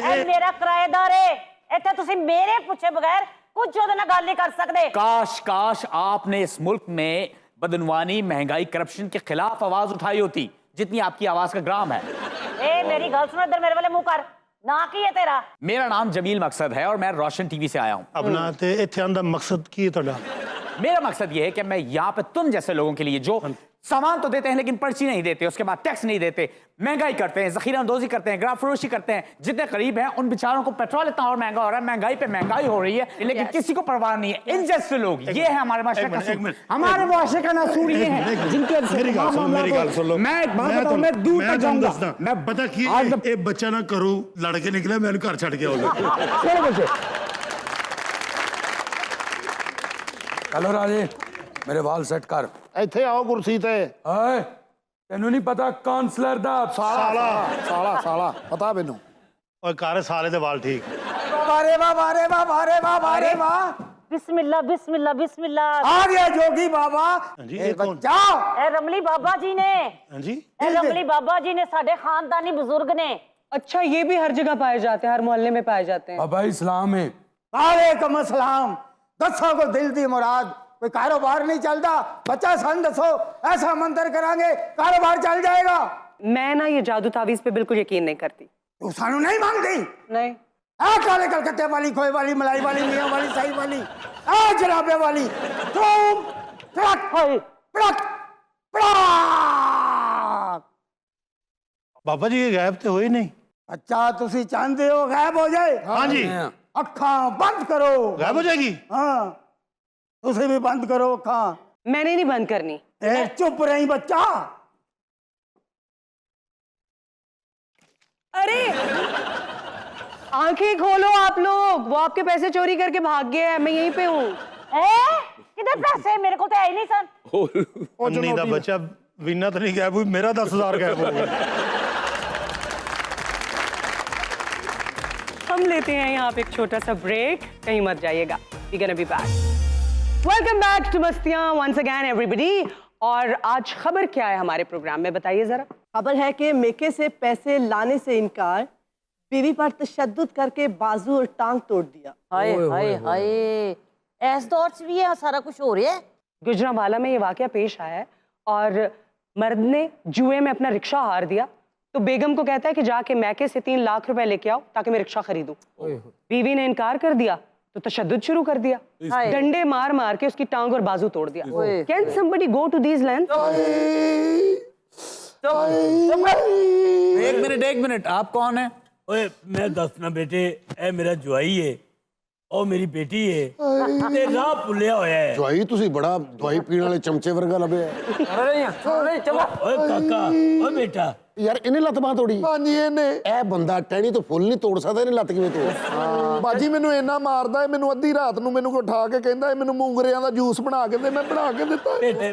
ਇਹ ਮੇਰਾ ਕਿਰਾਏਦਾਰ ਏ, ਇੱਥੇ ਤੁਸੀਂ ਮੇਰੇ ਪੁੱਛੇ ਬਗੈਰ ਕੁਝ ਉਹਦੇ ਨਾਲ ਗੱਲ ਨਹੀਂ ਕਰ ਸਕਦੇ। काश काश आपने इस मुल्क में बदनवानी, महंगाई, करप्शन के खिलाफ आवाज उठाई होती जितनी आपकी आवाज का ग्राम है। ए मेरी गल सुनो, इधर मेरे वाले मुंह कर। ना की है तेरा? मेरा नाम जमील मकसद है और मैं रोशन टीवी से आया हूँ। अपना ते इत्थे आंदा मकसद की है ਤੁਹਾਡਾ? मेरा मकसद ये है कि मैं यहाँ पे तुम जैसे लोगों के लिए जो सामान तो देते हैं लेकिन पर्ची नहीं देते, उसके बाद टैक्स नहीं देते, महंगाई करते हैं, जखीरा अंदोजी करते हैं, ग्राफ फरोशी करते हैं, जितने करीब हैं उन बेचारों को पेट्रोल इतना और महंगा हो रहा है, महंगाई पे महंगाई हो रही है लेकिन किसी को परवाह नहीं है। इन जैसे लोग, ये है हमारे माशरे का एक मिनट, हमारे माशरे का नासूर ये है जिनके मेरी गल सुन लो। मैं एक बात बताऊं, मैं दूर तक जाऊंगा। मैं पता की ये बच्चा ना करो लड़के निकले, मैं घर छड़ के आऊंगा। ਚਲੋ ਰਾਜੇ ਮੇਰੇ ਵਾਲ ਸੈੱਟ ਕਰ। ਇੱਥੇ ਆਓ ਕੁਰਸੀ ਤੇ। ਓਏ ਤੈਨੂੰ ਨਹੀਂ ਪਤਾ ਕਾਉਂਸਲਰ ਦਾ ਸਾਲਾ ਪਤਾ ਮੈਨੂੰ। और कारे साले दे वाल ठीक। वारे वाह, वारे वाह, वारे वाह, वारे वाह। बिस्मिल्लाह बिस्मिल्लाह बिस्मिल्लाह। आ गया जोगी बाबा। हाँ जी, ये कौन? जाओ। ए रमली बाबा जी ने, हाँ जी, ए रमली बाबा जी ने साडे खानदानी बुजुर्ग ने। अच्छा, ये भी हर जगह पाए जाते हैं, हर मोहल्ले में पाए जाते हैं। ਬਾਬਾ ਇਸਲਾਮ ਹੈ। वालेकुम अस्सलाम। दसो को दिल दी मुराद, कोई कारोबार नहीं चलता, बच्चा सन दसो, ऐसा मंत्र करांगे कारोबार चल जाएगा। मैं ना ये जादू तावीज पे बिल्कुल यकीन नहीं करती। तू सानू नहीं मांगती? नहीं। आ काले कलकत्ते वाली, खोए वाली, मलाई वाली, मियां वाली, सही वाली, आ जनाबे वाली, तुम पड़क पड़क पड़क। बाबा जी ये गायब तो हुए नहीं। अच्छा तुसी चाहते हो गायब हो जाए? हाँ जी, अखा बंद करो। गायब हो जाएगी? हाँ तुसी भी बंद करो अखा। मैंने नहीं बंद करनी। चुप रही बच्चा। अरे आंखें खोलो आप लोग, वो आपके पैसे चोरी करके भाग गया है, मैं यहीं पे हूँ। किधर पैसे? मेरे को तो है ही नहीं सन। अन्नी दा बच्चा वीना तो नहीं गायब हुई, मेरा 10,000 गायब हो गया। हम लेते हैं यहाँ पे एक छोटा सा ब्रेक, कहीं मत जाइएगा। We're gonna be back. Welcome back to मस्तियाँ once again everybody। और आज खबर क्या है हमारे प्रोग्राम में, बताइए जरा। खबर है कि मेके से पैसे लाने से इनकार, बीवी पर तशद्दुद करके बाजू और टांग तोड़ दिया। हाय हाय हाय, ऐस दौर च भी ये सारा कुछ हो रहा है। गुजरांवाला में ये वाकया पेश आया है और मर्द ने जुए में अपना रिक्शा हार दिया, तो बेगम को कहता है कि जाके मैके से 3 लाख रुपए लेके आओ ताकि मैं रिक्शा खरीदूं। बीवी ने इनकार कर दिया तो तशद्दुद शुरू कर दिया, डंडे मार मार के उसकी टांग और बाजू तोड़ दिया। Can somebody go to these length? एक मिनट, आप कौन है? ओए मैं दसना बेटे, ए मेरा जवाई है और मेरी बेटी है ते राह भुलिया होया है। ਦਵਾਈ ਤੁਸੀਂ ਬੜਾ ਦਵਾਈ ਪੀਣ ਵਾਲੇ ਚਮਚੇ ਵਰਗਾ ਲੱਭਿਆ। ओए काका, ओए बेटा, ਯਾਰ ਇਹਨੇ ਲੱਤ ਬਾਹ ਤੋੜੀ? ਹਾਂਜੀ ਇਹਨੇ। ਇਹ ਬੰਦਾ ਟਹਿਣੀ ਤੋਂ ਫੁੱਲ ਨਹੀਂ ਤੋੜ ਸਕਦਾ, ਇਹਨੇ ਲੱਤ ਕਿਵੇਂ ਤੋੜ? ਬਾਜੀ ਮੈਨੂੰ ਇੰਨਾ ਮਾਰਦਾ ਹੈ, ਮੈਨੂੰ ਅੱਧੀ ਰਾਤ ਨੂੰ ਮੈਨੂੰ ਉਠਾ ਕੇ ਕਹਿੰਦਾ ਹੈ ਮੈਨੂੰ ਮੂੰਗਰਿਆਂ ਦਾ ਜੂਸ ਬਣਾ ਕੇ ਦੇ, ਮੈਂ ਬਣਾ ਕੇ ਦਿੱਤਾ।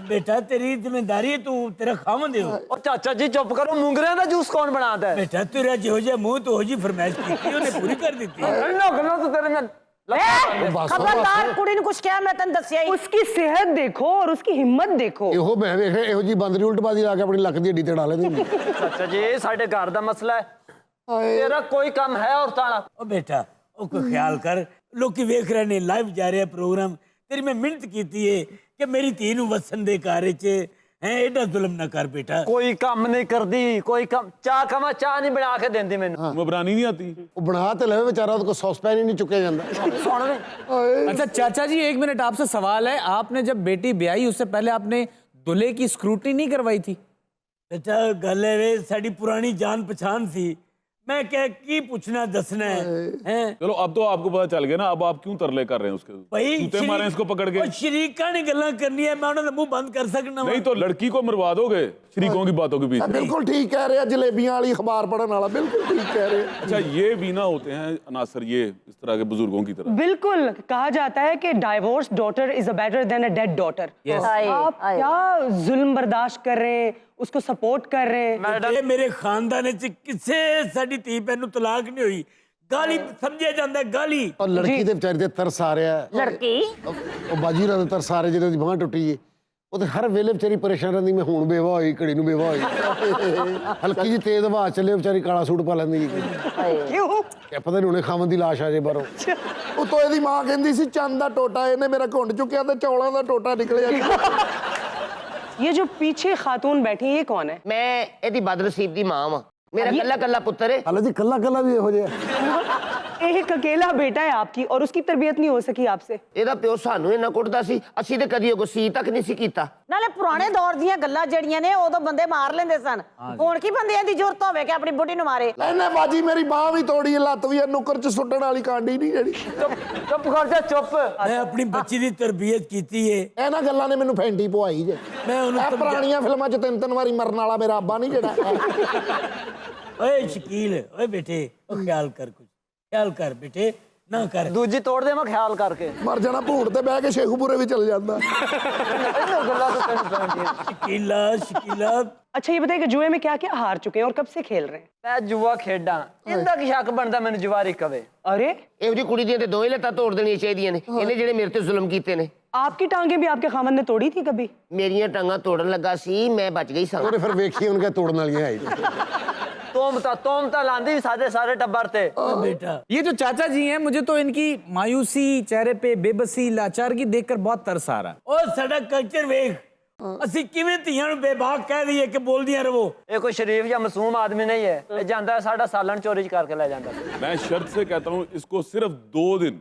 बेटा तेरी जिम्मेदारी है, तू तेरा खामन दे। और चाचा जी चुप करो, मुंगरे का जूस कौन बनाता है? बेटा तेरा जो जे मुंह तो जी फरमाइश की ਉਹਨੇ पूरी कर दी थी। गलो तो तेरे में खबरदार कुड़ी ने कुछ किया, मैं तन दसिया ही। उसकी सेहत देखो और उसकी हिम्मत देखो। ਇਹੋ ਮੈਂ ਵੇਖ ਇਹੋ ਜੀ ਬੰਦਰੀ ਉਲਟਬਾਜ਼ੀ ਲਾ ਕੇ ਆਪਣੀ ਲੱਕ ਦੀ ਹੱਡੀ ਤੇ ਢਾ ਲੈਂਦੀ। चाचा जी साडे घर दा मसला है, तेरा कोई काम है औरतां दा? ओ बेटा ओ कोई ख्याल कर, लोग वेख रहे ने, लाइव जा रहे प्रोग्राम, तेरी मैं मिन्नत कीती है कि मेरी धी नूं वसन दे घर च है, एडा जुल्म ना कर बेटा। कोई काम नहीं करदी, कोई काम चाह खावा चाह नहीं बना के देंदी मैनू। मबरानी नहीं आती। ਉਹ ਬਣਾ ਤੇ ਲਵੇ ਵਿਚਾਰਾ, ਉਹਦੇ ਕੋਲ ਸੌਸਪੈਨ ਹੀ ਨਹੀਂ ਚੁੱਕਿਆ ਜਾਂਦਾ। अच्छा चाचा जी एक मिनट, आपसे सवाल है, आपने जब बेटी ब्याही उससे पहले आपने दूल्हे की स्क्रूटनी नहीं करवाई थी? बेटा गल है वे साडी पुरानी जान पहचान सी, मैं क्या की पूछना दसना है। चलो अब तो आपको पता चल गया ना, अब आप क्यों तरले कर रहे हैं उसके? भाई जूते मारे इसको पकड़ के। शरीका ने गल्ला करनी है, मैं उन्होंने मुंह बंद कर सकना। नहीं तो लड़की को मरवा दोगे शरीकों की बातों के बीच में। ਬਿਲਕੁਲ ਠੀਕ ਕਹਿ ਰਿਹਾ, ਜਲੇਬੀਆਂ ਵਾਲੀ ਅਖਬਾਰ ਪੜਨ ਵਾਲਾ ਬਿਲकुल ठीक कह रहे। अच्छा ये भी ना होते हैं अनासर, ये इस तरह के बुजुर्गों की तरह। बिल्कुल, कहा जाता है कि divorce daughter is better than a dead daughter. आप क्या जुल्म बर्दाश्त कर रहे हैं, उसको सपोर्ट कर रहे हैं। ये मेरे खानदान च किसे साडी धी भैन नूं तलाक नहीं हुई, गाली समझिया जांदा है, गाली। और लड़की ਦੇ ਵਿਚਾਰੇ ਤੇ ਤਰਸ ਆ ਰਿਹਾ ਹੈ। लड़की ਉਹ ਬਾਜੀ ਨਾਲ ਤਰਸ ਆ ਰਿਹਾ, ਜਿਹਦੇ ਦੀ ਬਾਂਹ ਟੁੱਟੀ ਏ, ਉਹ ਤੇ ਹਰ ਵੇਲੇ ਵਿਚਾਰੀ ਪਰੇਸ਼ਾਨ ਰਹਿੰਦੀ, ਮੈਂ ਹੁਣ ਬੇਵਾ ਹੋਈ, ਘੜੀ ਨੂੰ ਬੇਵਾ ਹੋਈ। ਹਲਕੀ ਜੀ ਤੇਜ਼ ਹਵਾ ਚੱਲੇ, ਵਿਚਾਰੀ ਕਾਲਾ ਸੂਟ ਪਾ ਲੈਂਦੀ। क्यों? ਕਿ ਪਤਾ ਨਹੀਂ ਉਹਨੇ ਖਾਵਨ ਦੀ ਲਾਸ਼ ਆ ਜੇ ਬਾਹਰੋਂ। ਉਤੋਂ ਇਹਦੀ ਮਾਂ ਕਹਿੰਦੀ ਸੀ ਚੰਦ ਦਾ ਟੋਟਾ ਇਹਨੇ ਮੇਰਾ ਘੁੰਡ ਚੁੱਕਿਆ ਤੇ ਚੌਲਾਂ ਦਾ ਟੋਟਾ ਨਿਕਲਿਆ। ये जो पीछे खातून बैठी है, ये कौन है? मैं ਇਹਦੀ ਬਦਨਸੀਬ ਦੀ ਮਾਂ ਵਾਂ, ਮੇਰਾ ਕੱਲਾ ਕੱਲਾ ਪੁੱਤਰ ਹੈ। ਹਾਲੇ ਜੀ ਕੱਲਾ ਕੱਲਾ ਵੀ ਇਹੋ ਜਿਹਾ। एक अकेला बेटा है आपकी और उसकी तरबियत नहीं हो सकी आपसे। ਇਹਦਾ ਪਿਓ ਸਾਨੂੰ ਇਹਨਾਂ ਕੁੱਟਦਾ ਸੀ, ਅਸੀਂ ਤੇ ਕਦੀ ਉਹ ਸੀ ਤੱਕ ਨਹੀਂ ਸੀ ਕੀਤਾ। ਨਾਲੇ ਪੁਰਾਣੇ ਦੌਰ ਦੀਆਂ ਗੱਲਾਂ ਜਿਹੜੀਆਂ ਨੇ ਉਦੋਂ ਬੰਦੇ ਮਾਰ ਲੈਂਦੇ ਸਨ, ਹੁਣ ਕੀ ਬੰਦਿਆਂ ਦੀ ਜ਼ਰੂਰਤ ਹੋਵੇ ਕਿ ਆਪਣੀ ਬੁੱਢੀ ਨੂੰ ਮਾਰੇ। ਇਹਨੇ ਬਾਜੀ ਮੇਰੀ ਬਾਹ ਵੀ ਤੋੜੀ, ਲੱਤ ਵੀ ਨੁੱਕਰ ਚ ਸੁੱਟਣ ਵਾਲੀ ਕਾਂਡੀ ਨਹੀਂ ਜਿਹੜੀ। चुप कर जा चुप। मैं अपनी बच्ची की तरबियत की है। ਇਹਨਾਂ ਗੱਲਾਂ ਨੇ ਮੈਨੂੰ ਫੈਂਟੀ ਪਵਾਈ ਜੇ। मैं उन्हें ਇਹ ਪੁਰਾਣੀਆਂ ਫਿਲਮਾਂ ਚ 3-3 ਵਾਰੀ ਮਰਨ ਵਾਲਾ ਮੇਰਾ ਅੱਬਾ ਨਹੀਂ ਜਿਹੜਾ। ओए शकील, ओए बेटे ओ ख्याल कर, कुछ ख्याल कर बेटे, ना कर। दूजी तोड़ दे मैं ख्याल करके। ਮਰ ਜਾਣਾ ਭੂੜ ਤੇ ਬਹਿ ਕੇ ਸ਼ੇਖੂਪੁਰੇ ਵੀ ਚਲ ਜਾਂਦਾ। शकीला शकीला, अच्छा ये बताइए कि जुए में क्या क्या हार चुके हैं और कब से खेल रहे हैं? मैं जुआ खेडा, इंदा की शक बनदा मैनू जवारी कवे। अरे ਇਹੋ ਜਿਹੀ ਕੁੜੀ ਦੀਆਂ ਤੇ ਦੋਵੇਂ ਲੱਤਾਂ ਤੋੜ ਦੇਣੀਆਂ ਚਾਹੀਦੀਆਂ ਨੇ, ਇਹਨੇ ਜਿਹੜੇ ਮੇਰੇ ਤੇ ਜ਼ੁਲਮ ਕੀਤੇ ਨੇ। आपकी टांगे भी आपके खामन ने तोड़ी थी कभी? ਮੇਰੀਆਂ ਟਾਂਗਾਂ ਤੋੜਨ ਲੱਗਾ ਸੀ, ਮੈਂ ਬਚ ਗਈ ਸਾਂ। ਉਹਨੇ ਫਿਰ ਵੇਖੀ ਉਹਨਾਂ ਕੇ ਤੋੜਨ ਵਾਲੀਆਂ ਆਈ। तोमता लांदी सारे सारे टब्बर थे। बेटा ये जो चाचा जी हैं, मुझे तो इनकी मायूसी, चेहरे पे बेबसी, लाचार की देखकर बहुत तरस आ रहा है। ओ साडा कल्चर वेख, ਅਸੀਂ ਕਿਵੇਂ ਧੀਆਂ ਨੂੰ ਬੇਬਾਕ ਕਹਿ ਦਈਏ ਕਿ ਬੋਲਦੀਆਂ ਰਹੋ। ये कोई शरीफ या मासूम आदमी नहीं है, ये जानता है साडा सालन चोरी करके ले जाता है। मैं शर्त से कहता हूँ इसको सिर्फ 2 दिन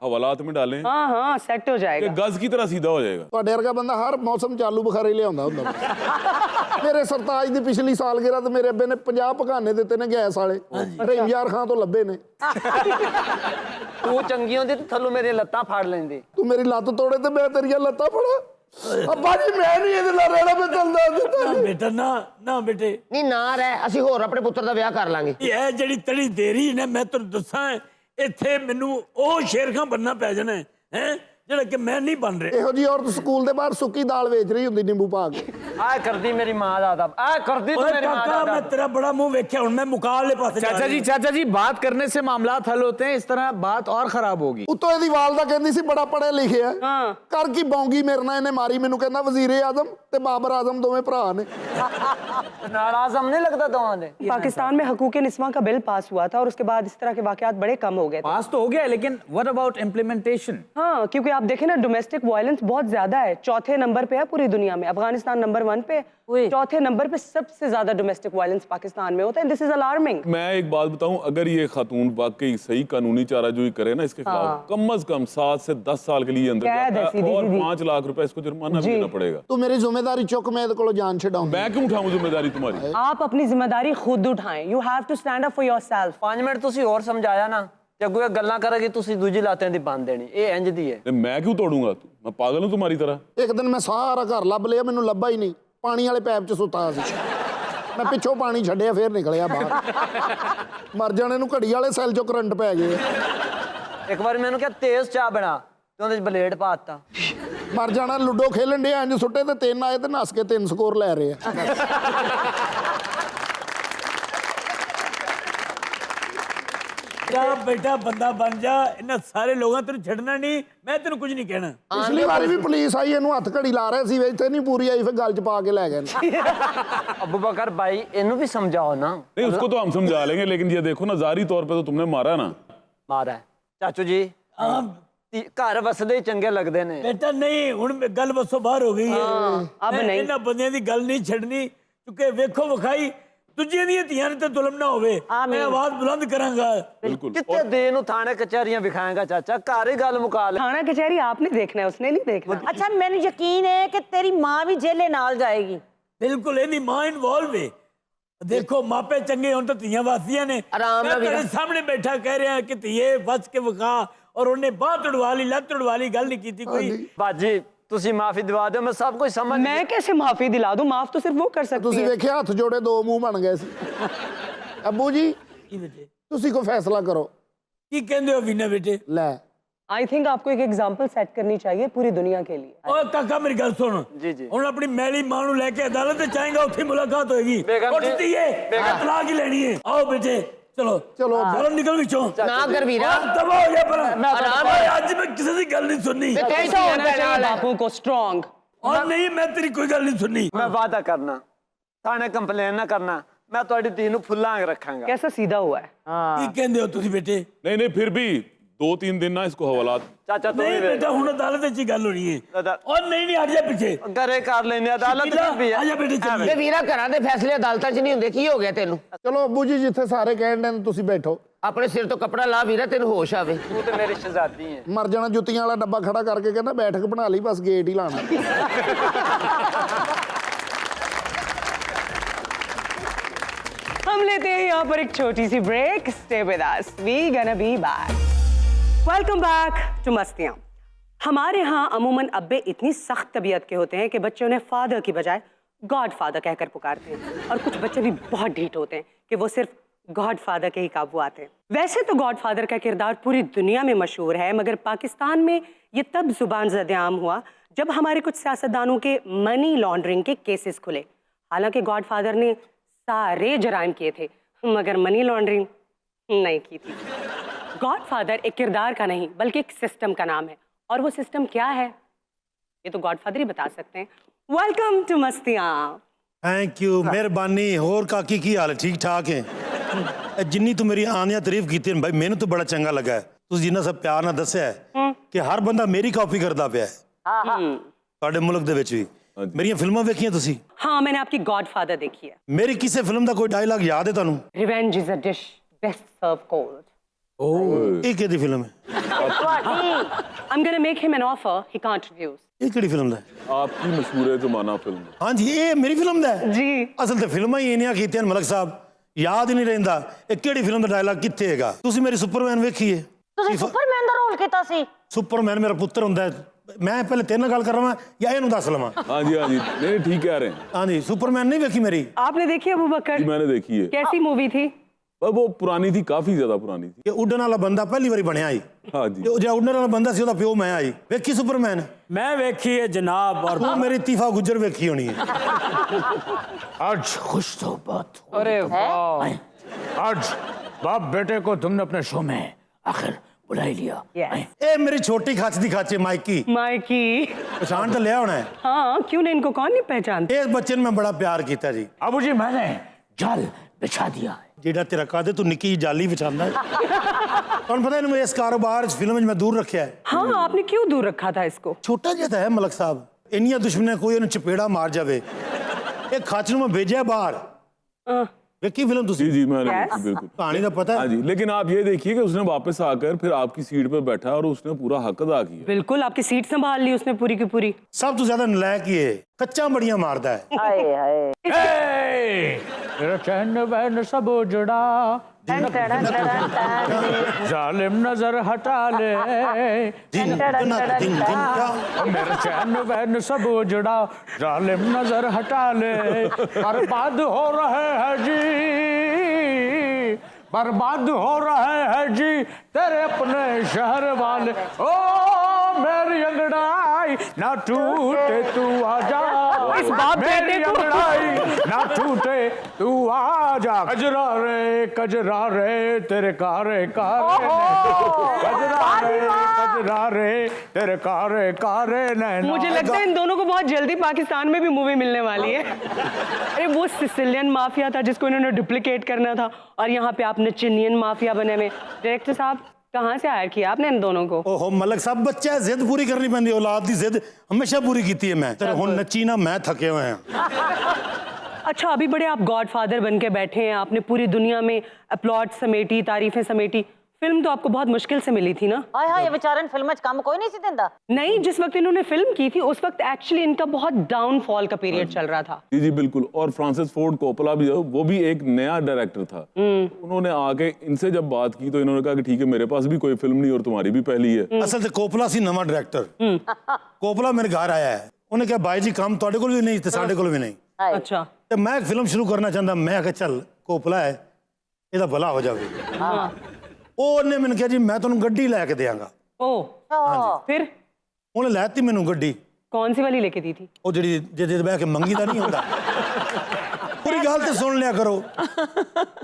हवालात में डालें, हाँ हाँ सेट हो कि जाएगा। गज की तरह सीधा हो जाएगा। ਤੁਹਾਡੇ ਵਰਗਾ ਬੰਦਾ ਹਰ ਮੌਸਮ ਚ ਆਲੂ ਬੁਖਾਰੇ ਲਿਆਉਂਦਾ ਹੁੰਦਾ। ਮੇਰੇ ਸਰਤਾਜ ਦੀ ਪਿਛਲੀ ਸਾਲਗਿਰਾ ਤੇ ਮੇਰੇ ਅੱਬੇ ਨੇ 50 ਪਕਾਨੇ ਦਿੱਤੇ ਨੇ ਗੈਸ ਵਾਲੇ, ਰਹੀਮਯਾਰ ਖਾਂ ਤੋਂ ਲੱਭੇ ਨੇ। तू चंगी होंदी तो थल्लू मेरी लत्तां फाड़ लेंदी। ਤੂੰ ਮੇਰੀ ਲੱਤ ਤੋੜੇ ਤੇ ਮੈਂ ਤੇਰੀਆਂ ਲੱਤਾਂ ਫੜਾ। ਅੱਬਾ ਜੀ ਮੈਂ ਨਹੀਂ ਇਹਦੇ ਨਾਲ ਰਹਿਣਾ, ਮੈਂ ਤੁਹਾਨੂੰ ਦੱਸ ਦਿੱਤਾ ਨਾ ਜੀ। ਬੇਟਾ ਨਾ ਬੇਟੇ, ਨਹੀਂ ਨਾ ਰਹਿ, ਅਸੀਂ ਹੋਰ ਆਪਣੇ ਪੁੱਤਰ ਦਾ ਵਿਆਹ ਕਰ ਲਾਂਗੇ। ਇਹ ਜਿਹੜੀ ਤੜੀ ਦੇਰੀ ਨੇ, ਮੈਂ ਤੁਹਾਨੂੰ ਦੱਸਾਂ ਇੱਥੇ ਮੈਨੂੰ ਉਹ ਸ਼ੇਰ ਖਾਂ ਬਣਨਾ ਪੈ ਜਾਣਾ ਹੈ ਜਿਹੜਾ ਕਿ ਮੈਂ ਨਹੀਂ ਬਣ ਰਿਹਾ। ਇਹੋ ਜੀ ਔਰਤ ਸਕੂਲ ਦੇ ਬਾਹਰ ਸੁੱਕੀ ਦਾਲ ਵੇਚ ਰਹੀ ਹੁੰਦੀ ਨਿੰਬੂ ਪਾ ਕੇ। आ करदी मेरी माँ दादा, आ करदी तू ਓਏ मेरी माँ ਕਾਕਾ, ਮੈਂ दादा। ਤੇਰਾ ਬੜਾ ਮੂੰਹ ਵੇਖਿਆ, ਹੁਣ ਮੈਂ ਮੁਕਾਬਲੇ ਪਾਸੇ ਜਾ ਰਿਹਾ। चाचा जी बात करने से मामलात हल होते हैं, इस तरह बात और खराब होगी। ਉੱਤੋਂ ਇਹਦੀ ਵਾਲਦਾ ਕਹਿੰਦੀ ਸੀ ਬੜਾ ਪੜ੍ਹਿਆ ਲਿਖਿਆ। ਹਾਂ। ਕਰ ਕੀ ਬੌਂਗੀ ਮੇਰੇ ਨਾਲ ਇਹਨੇ ਮਾਰੀ ਮੈਨੂੰ, ਕਹਿੰਦਾ ਵਜ਼ੀਰ ਆਜ਼ਮ ਤੇ ਬਾਬਰ आजम ਦੋਵੇਂ भरा ने। नाराज हम नहीं लगता तो आने। पाकिस्तान में हकूक़ निस्वां का बिल पास हुआ था और उसके बाद इस तरह के वाक़यात बड़े कम हो गए थे। पास तो हो गया, लेकिन व्हाट अबाउट इम्प्लीमेंटेशन? हाँ, क्योंकि आप देखें ना, डोमेस्टिक वायलेंस बहुत ज्यादा है। चौथे नंबर पे है पूरी दुनिया में, अफगानिस्तान नंबर 1 पे, चौथे नंबर पे सबसे ज्यादा डोमेस्टिक वायलेंस पाकिस्तान में होता है। This is alarming. मैं एक बात बताऊं, अगर ये खातून वाकई सही कानूनी चाराजोई करे ना इसके खिलाफ, कम से कम 7 से 10 साल के लिए अंदर कैद है, जाता है सीधी और सीधी। 5 लाख रुपए इसको जुर्माना भी देना पड़ेगा। ਤੂੰ ਮੇਰੀ ਜ਼ਿੰਮੇਵਾਰੀ ਚੁੱਕ, ਮੈਂ ਇਹਦੇ ਕੋਲੋਂ ਜਾਨ ਛਡਾਉਂਗਾ। मैं क्यों उठाऊं जिम्मेदारी तुम्हारी? आप अपनी जिम्मेदारी खुद उठाएं। You have to stand up for yourself. 5 minute ਤੁਸੀਂ ਹੋਰ ਸਮਝਾਇਆ ਨਾ ਤੇ ਅੱਗੋਂ ਇਹ ਗੱਲਾਂ ਕਰੇਗੀ, ਤੁਸੀਂ ਦੂਜੀ ਲਾਤਿਆਂ ਦੀ ਬੰਨ ਦੇਣੀ। ਇਹ ਇੰਜ ਦੀ ਹੈ। ते मैं क्यों तोड़ूंगा? मैं पागल हूं तुम्हारी तरह? ਇੱਕ ਦਿਨ ਮੈਂ ਸਾਰਾ ਘਰ ਲੱਭ ਲਿਆ, ਮੈਨੂੰ ਲੱਭਾ ਹੀ ਨਹੀਂ। ਪਾਣੀ ਵਾਲੇ ਪੈਪ 'ਚ ਸੁੱਤਾ ਸੀ ਮੈਂ, ਪਿੱਛੋਂ ਪਾਣੀ ਛੱਡਿਆ ਫੇਰ ਨਿਕਲਿਆ ਬਾਹਰ। ਮਰ ਜਾਣੇ ਨੂੰ ਘੜੀ ਵਾਲੇ ਸੈੱਲ 'ਚੋਂ ਕਰੰਟ ਪੈ ਗਏ। ਇੱਕ ਵਾਰ ਮੈਨੂੰ ਕਿਹਾ ਤੇਜ਼ ਚਾਹ ਬਣਾ, ਤੇ ਉਹਦੇ 'ਚ ਬਲੇਡ ਪਾਤਾ। ਮਰ ਜਾਣਾ, ਲੁੱਡੋ ਖੇਲਣ ਦੇ ਇੰਜ ਸੁੱਟੇ ਤੇ 3 ਆਏ ਤੇ ਨੱਸ ਕੇ 3 ਸਕੋਰ ਲੈ ਰਹੇ ਆ। ਜਾ ਬੇਟਾ, ਬੰਦਾ ਬਣ ਜਾ, ਇਹਨਾਂ ਸਾਰੇ ਲੋਕਾਂ ਤੈਨੂੰ ਛੱਡਣਾ ਨਹੀਂ, ਮੈਂ ਤੈਨੂੰ ਕੁਝ ਨਹੀਂ ਕਹਿਣਾ। ਪਿਛਲੀ ਵਾਰੀ ਵੀ ਪੁਲਿਸ ਆਈ, ਇਹਨੂੰ ਹੱਥ ਘੜੀ ਲਾ ਰਹੇ ਸੀ, ਇੱਥੇ ਨਹੀਂ ਪੂਰੀ ਆਈ, ਫਿਰ ਗਲ 'ਚ ਪਾ ਕੇ ਲੈ ਗਏ। अबू बकर भाई, इन्हों भी समझाओ ना। नहीं, उसको तो हम समझा लेंगे, लेकिन ये देखो ना, जारी तौर पे तो तुमने मारा ना। मारा है चाचू जी, घर वसदे ही चंगे लगते ने। ਬੇਟਾ ਨਹੀਂ, ਹੁਣ ਗੱਲ ਬਸੋਂ ਬਾਹਰ ਹੋ ਗਈ ਹੈ। अब ਮੈਂ नहीं। ਇਹਨਾਂ ਬੰਦਿਆਂ ਦੀ ਗੱਲ ਨਹੀਂ ਛੱਡਣੀ, ਕਿਉਂਕਿ ਵੇਖੋ ਵਿਖਾਈ ਦੂਜਿਆਂ ਦੀਆਂ ਧੀਆਂ ਨੇ ਤੇ ਜ਼ੁਲਮ ਨਾ ਹੋਵੇ। ਮੈਂ ਆਵਾਜ਼ ਬੁਲੰਦ ਕਰਾਂਗਾ। बिल्कुल। कितने दिन थाने कचहरियां बिखाएगा चाचा, घर ही गल मुका ले। थाना कचहरी आपने देखना है, उसने नहीं देखना। अच्छा, मैंने यकीन है कि तेरी माँ भी जेले नाल जाएगी। ਬਿਲਕੁਲ ਇਹਦੀ ਮਾਂ ਇਨਵੋਲਵ ਹੈ। ਦੇਖੋ ਮਾਪੇ ਚੰਗੇ ਹੁਣ ਤਾਂ ਧੀਆਂ ਵਾਸੀਆਂ ਨੇ। ਆਰਾਮ ਨਾਲ ਮੈਂ ਤੇਰੇ ਸਾਹਮਣੇ ਬੈਠਾ ਕਹਿ ਰਿਹਾ ਕਿ ਧੀਏ ਬਚ ਕੇ ਵਿਖਾ, ਔਰ ਉਹਨੇ ਬਾਹ ਤੁੜਵਾ ਲਈ, ਲੱਤ ਤੁੜਵਾ ਲਈ, ਗੱਲ ਨਹੀਂ ਕੀਤੀ ਕੋਈ। बाजी तुसी माफी दिवा दो, मैं सब कुछ समझ मैं कैसे माफी दिला दूं? माफ तो सिर्फ वो कर सकती ਤੁਸੀਂ है। ਵੇਖਿਆ ਹੱਥ ਜੋੜੇ 2 ਮੂੰਹ ਬਣ ਗਏ ਸੀ। ਅੱਬੂ ਜੀ ਕੀ ਬੇਟੇ, ਤੁਸੀਂ ਕੋਈ ਫੈਸਲਾ ਕਰੋ। ਕੀ ਕਹਿੰਦੇ ਹੋ ਵੀਨਾ ਬੇਟੇ? ਲੈ आई थिंक आपको एक एग्जाम्पल सेट करनी चाहिए पूरी दुनिया के लिए। ਓਏ ਕਾਕਾ ਮੇਰੀ ਗੱਲ ਸੁਣ। जी जी। ਹੁਣ ਆਪਣੀ ਮੈਲੀ ਮਾਂ ਨੂੰ ਲੈ ਕੇ ਅਦਾਲਤ ਤੇ ਜਾਏਗਾ, ਉੱਥੇ ਮੁਲਾਕਾਤ ਹੋਏਗੀ। बेगम जी, ਉੱਠਦੀ ਏ, ਤਲਾਕ ਹੀ ਲੈਣੀ ਹੈ। ਆਓ ਬੇਟੇ, ਚਲੋ ਚਲੋ ਚਲੋ ਨਿਕਲ ਵਿੱਚੋਂ। ਨਾ ਕਰ ਵੀਰਾ, ਦਬਾ ਹੋ ਗਿਆ ਪਰ ਆਰਾਮ ਓਏ, ਅੱਜ ਮੈਂ ਕਿਸੇ ਦੀ ਗੱਲ ਨਹੀਂ ਸੁਣਨੀ। ऐसा होना चाहिए बापू को स्ट्रॉन्ग। और नहीं, मैं तेरी कोई गल नहीं सुननी। मैं वादा करना, थाने कंप्लेन ना करना, मैं तुम्हारी धी नूं फुल्लां रखांगा। कैसा सीधा हुआ है। की कहंदे हो तुसी बेटे? नहीं नहीं, फिर भी 2-3 दिन ना इसको हवालात। चाचा तू नहीं भी बेटा, हुण अदालत च ही गल होनी है। अदा- और नहीं नहीं, हट जा पीछे। घरे कर लेने अदालत शकीला, भी है। आजा बेटे चलिए। ਤੇ ਵੀਰਾ ਘਰਾਂ ਦੇ ਫੈਸਲੇ ਅਦਾਲਤਾਂ 'ਚ ਨਹੀਂ ਹੁੰਦੇ। ਕੀ ਹੋ ਗਿਆ ਤੈਨੂੰ? ਚਲੋ ਅੱਬੂ ਜੀ, ਜਿੱਥੇ ਸਾਰੇ ਕਹਿਣ ਦੇ ਤੁਸੀਂ ਬੈਠੋ। ਆਪਣੇ ਸਿਰ ਤੋਂ ਕੱਪੜਾ ਲਾ ਵੀਰਾ, ਤੈਨੂੰ ਹੋਸ਼ ਆਵੇ। तू तो मेरी शहजादी है। ਮਰ ਜਾਣਾ, ਜੁੱਤੀਆਂ ਵਾਲਾ ਡੱਬਾ ਖੜਾ ਕਰਕੇ ਕਹਿੰਦਾ ਬੈਠਕ ਬਣਾ ਲਈ, ਬਸ ਗੇਟ ਹੀ ਲਾਣਾ। हम लेते हैं यहाँ पर एक छोटी सी break. Stay with us, we gonna be back. Welcome back to Mastiyaan. हमारे यहाँ अमूमन अब्बे इतनी सख्त तबीयत के होते हैं कि बच्चे उन्हें फादर की बजाय गॉड फादर कहकर पुकारते हैं, और कुछ बच्चे भी बहुत ढीठ होते हैं कि वो सिर्फ गॉड फादर के ही काबू आते हैं। वैसे तो गॉड फादर का किरदार पूरी दुनिया में मशहूर है, मगर पाकिस्तान में ये तब जुबान ज़द-ए-आम हुआ जब हमारे कुछ सियासतदानों के मनी लॉन्ड्रिंग के केसेस खुले। हालांकि गॉड फादर ने सारे जराइम किए थे, मगर मनी लॉन्ड्रिंग नहीं की थी। गॉड फादर एक किरदार का नहीं बल्कि एक सिस्टम का नाम है, और वो सिस्टम क्या है ये तो गॉड फादर ही बता सकते हैं। Welcome to Mastiyaan. Thank you, मेहरबानी। होर काकी की हाल है? ठीक ठाक है। जिन्नी तू मेरी आनिया तारीफ की भाई, मैंने तो बड़ा चंगा लगा है। तुम जिन्ना सब प्यार ना दस्या है कि हर बंदा मेरी कॉपी करता पिया है ਤੁਹਾਡੇ ਮੁਲਕ ਦੇ ਵਿੱਚ ਵੀ। ਮੇਰੀਆਂ ਫਿਲਮਾਂ ਵੇਖੀਆਂ ਤੁਸੀਂ? हाँ, मैंने आपकी गॉड फादर देखी है। ਮੇਰੀ ਕਿਸੇ ਫਿਲਮ ਦਾ ਕੋਈ ਡਾਇਲੌਗ ਯਾਦ ਹੈ ਤੁਹਾਨੂੰ? Revenge is a dish best serve cold. ਇਹ ਕਿਹਦੀ ਫਿਲਮ ਹੈ? I'm gonna make him an offer he can't refuse। ਇਹ ਕਿਹੜੀ ਫਿਲਮ ਦਾ ਹੈ? आपकी मशहूर जमाना फिल्म। ਹਾਂਜੀ, ਇਹ ਮੇਰੀ ਫਿਲਮ ਦਾ ਹੈ जी। ਅਸਲ ਤੇ ਫਿਲਮਾਂ ਹੀ ਇੰਨੀਆਂ ਕੀਤੀਆਂ ਨੇ ਮਲਕ ਸਾਹਿਬ, ਯਾਦ ਹੀ ਨਹੀਂ ਰਹਿੰਦਾ ਇਹ ਕਿਹੜੀ ਫਿਲਮ ਦਾ ਡਾਇਲੌਗ ਕਿੱਥੇ ਹੈਗਾ। ਤੁਸੀਂ ਮੇਰੀ ਸੁਪਰਮੈਨ ਵੇਖੀ ਹੈ? ਤੁਸੀਂ ਸੁਪਰਮੈਨ ਦਾ ਰੋਲ ਕੀਤਾ ਸੀ? ਸੁਪਰਮੈਨ ਮੇਰਾ ਪੁੱਤਰ ਹੁੰਦਾ ਹੈ, ਮੈਂ ਪਹਿਲੇ ਤੇਰੇ ਨਾਲ ਗੱਲ ਕਰ ਰਹਾ ਜਾਂ ਇਹਨੂੰ ਦੱਸ ਲਵਾਂ? हाँ जी नहीं ठीक कह रहे हैं। हाँ जी, सुपरमैन नहीं देखी मेरी? आपने देखी अबू बकर? जी मैंने देखी है। कैसी मूवी थी? पर वो पुरानी थी, काफी ज्यादा पुरानी थी। ये उड़न वाला बंदा पहली बारी बनया आई। हाँ जी। जो उड़न वाला बंदा सी ओदा प्यो मैं आई। वेखी सुपरमैन? मैं वेखी है जनाब। और वो मेरी तीफा गुजर वेखी होनी है। आज खुश तो बात हो। अरे वाह, आज बाप बेटे को तुमने अपने शो में आखिर बुला ही लिया। ए मेरी छोटी खाच दी खाचे माइकी। माइकी पहचान तो लिया होना है। हाँ, क्यों नहीं, इनको कौन नहीं पहचानते? इस बच्चे ने मैं बड़ा प्यार किया जी। अबू जी मैंने जाल बिछा दिया है। जेड़ा तेरा कादे तू निकी जी जाली बिछांदा है। कौन पता है इस कारोबार इस फिल्म में मैं दूर रखा है। हाँ, आपने क्यों दूर रखा था इसको? छोटा जिहा है मलक साहब, इन्नियां दुश्मने कोई उन्हें चपेड़ा मार जावे। एक खाच में भेजा बाहर। देखी फिल्म तुसी? जी जी मैंने देखी, बिल्कुल कहानी का पता है। हाँ जी, लेकिन आप ये देखिए कि उसने वापस आकर फिर आपकी सीट पे बैठा और उसने पूरा हक अदा किया। बिल्कुल, आपकी सीट संभाल ली उसने पूरी की पूरी। सब तो ज्यादा नलायक ही है, कच्चा बड़ियां मारदा है। हाय हाय मेरा चैन वैन सब उजड़ा, जालिम नजर हटा ले। मेरा चैन वैन सब उजड़ा, जालिम नजर हटा ले। बर्बाद हो रहे हैं जी, बर्बाद हो रहे हैं जी तेरे अपने शहर वाले। ओ मेरी अंगड़ाई ना टूटे तू आजा, इस बाप मेरी बेटे को। अंगड़ाई ना टूटे तू आजा। कजरा रे तेरे कारे कारे, कजरा रे तेरे कारे कारे नैना। मुझे लगता है इन दोनों को बहुत जल्दी पाकिस्तान में भी मूवी मिलने वाली है। अरे वो सिसिलियन माफिया था जिसको इन्होंने डुप्लीकेट करना था, और यहाँ पे आपने चिनियन माफिया बने हुए। डायरेक्टर साहब, कहाँ से हायर किया आपने इन दोनों को? ओहो मलक साहब, बच्चा है, जिद पूरी करनी पैंदी, औलाद दी जिद हमेशा पूरी की है मैं। तेरे हुन नच्ची ना मैं थके हुए हैं। अच्छा, अभी बड़े आप गॉडफादर बन के बैठे हैं, आपने पूरी दुनिया में अपलॉड समेटी, तारीफें समेटी। फिल्म तो आपको बहुत मुश्किल से मिली थी ना? हाय हाय, बेचारन फिल्म में काम कोई नहीं सी देंदा। नहीं, जिस वक्त इन्होंने फिल्म की थी उस वक्त एक्चुअली इनका बहुत डाउनफॉल का पीरियड चल रहा था। जी जी बिल्कुल। और फ्रांसिस फोर्ड कोपला भी है, वो भी एक नया डायरेक्टर था। उन्होंने आके इनसे जब बात की तो इन्होंने कहा कि ठीक है, मेरे पास भी कोई फिल्म नहीं और तुम्हारी भी पहली है। असल से कोपला सी नवा डायरेक्टर। कोपला मेरे घर आया है, उन्हें कहा भाई जी काम तुहाडे कोल भी नहीं ते साडे कोल भी नहीं। अच्छा, ते मैं एक फिल्म शुरू करना चाहता, मैं कहा चल कोपला है ਇਹਦਾ ਭਲਾ ਹੋ ਜਾਵੇ। ਉਹਨੇ ਮੈਨੂੰ ਕਿਹਾ ਜੀ ਮੈਂ ਤੁਹਾਨੂੰ ਗੱਡੀ ਲੈ ਕੇ ਦੇਵਾਂਗਾ। ओ फिर ਉਹਨੇ ਲੈਤੀ ਮੈਨੂੰ ਗੱਡੀ। कौन सी वाली लेके दी थी? ਉਹ ਜਿਹੜੀ ਜਿਹਦੇ ਬਹਿ ਕੇ ਮੰਗੀ ਦਾ ਨਹੀਂ ਹੁੰਦਾ। ਪੂਰੀ ਗੱਲ ਤੇ ਸੁਣ ਲਿਆ ਕਰੋ।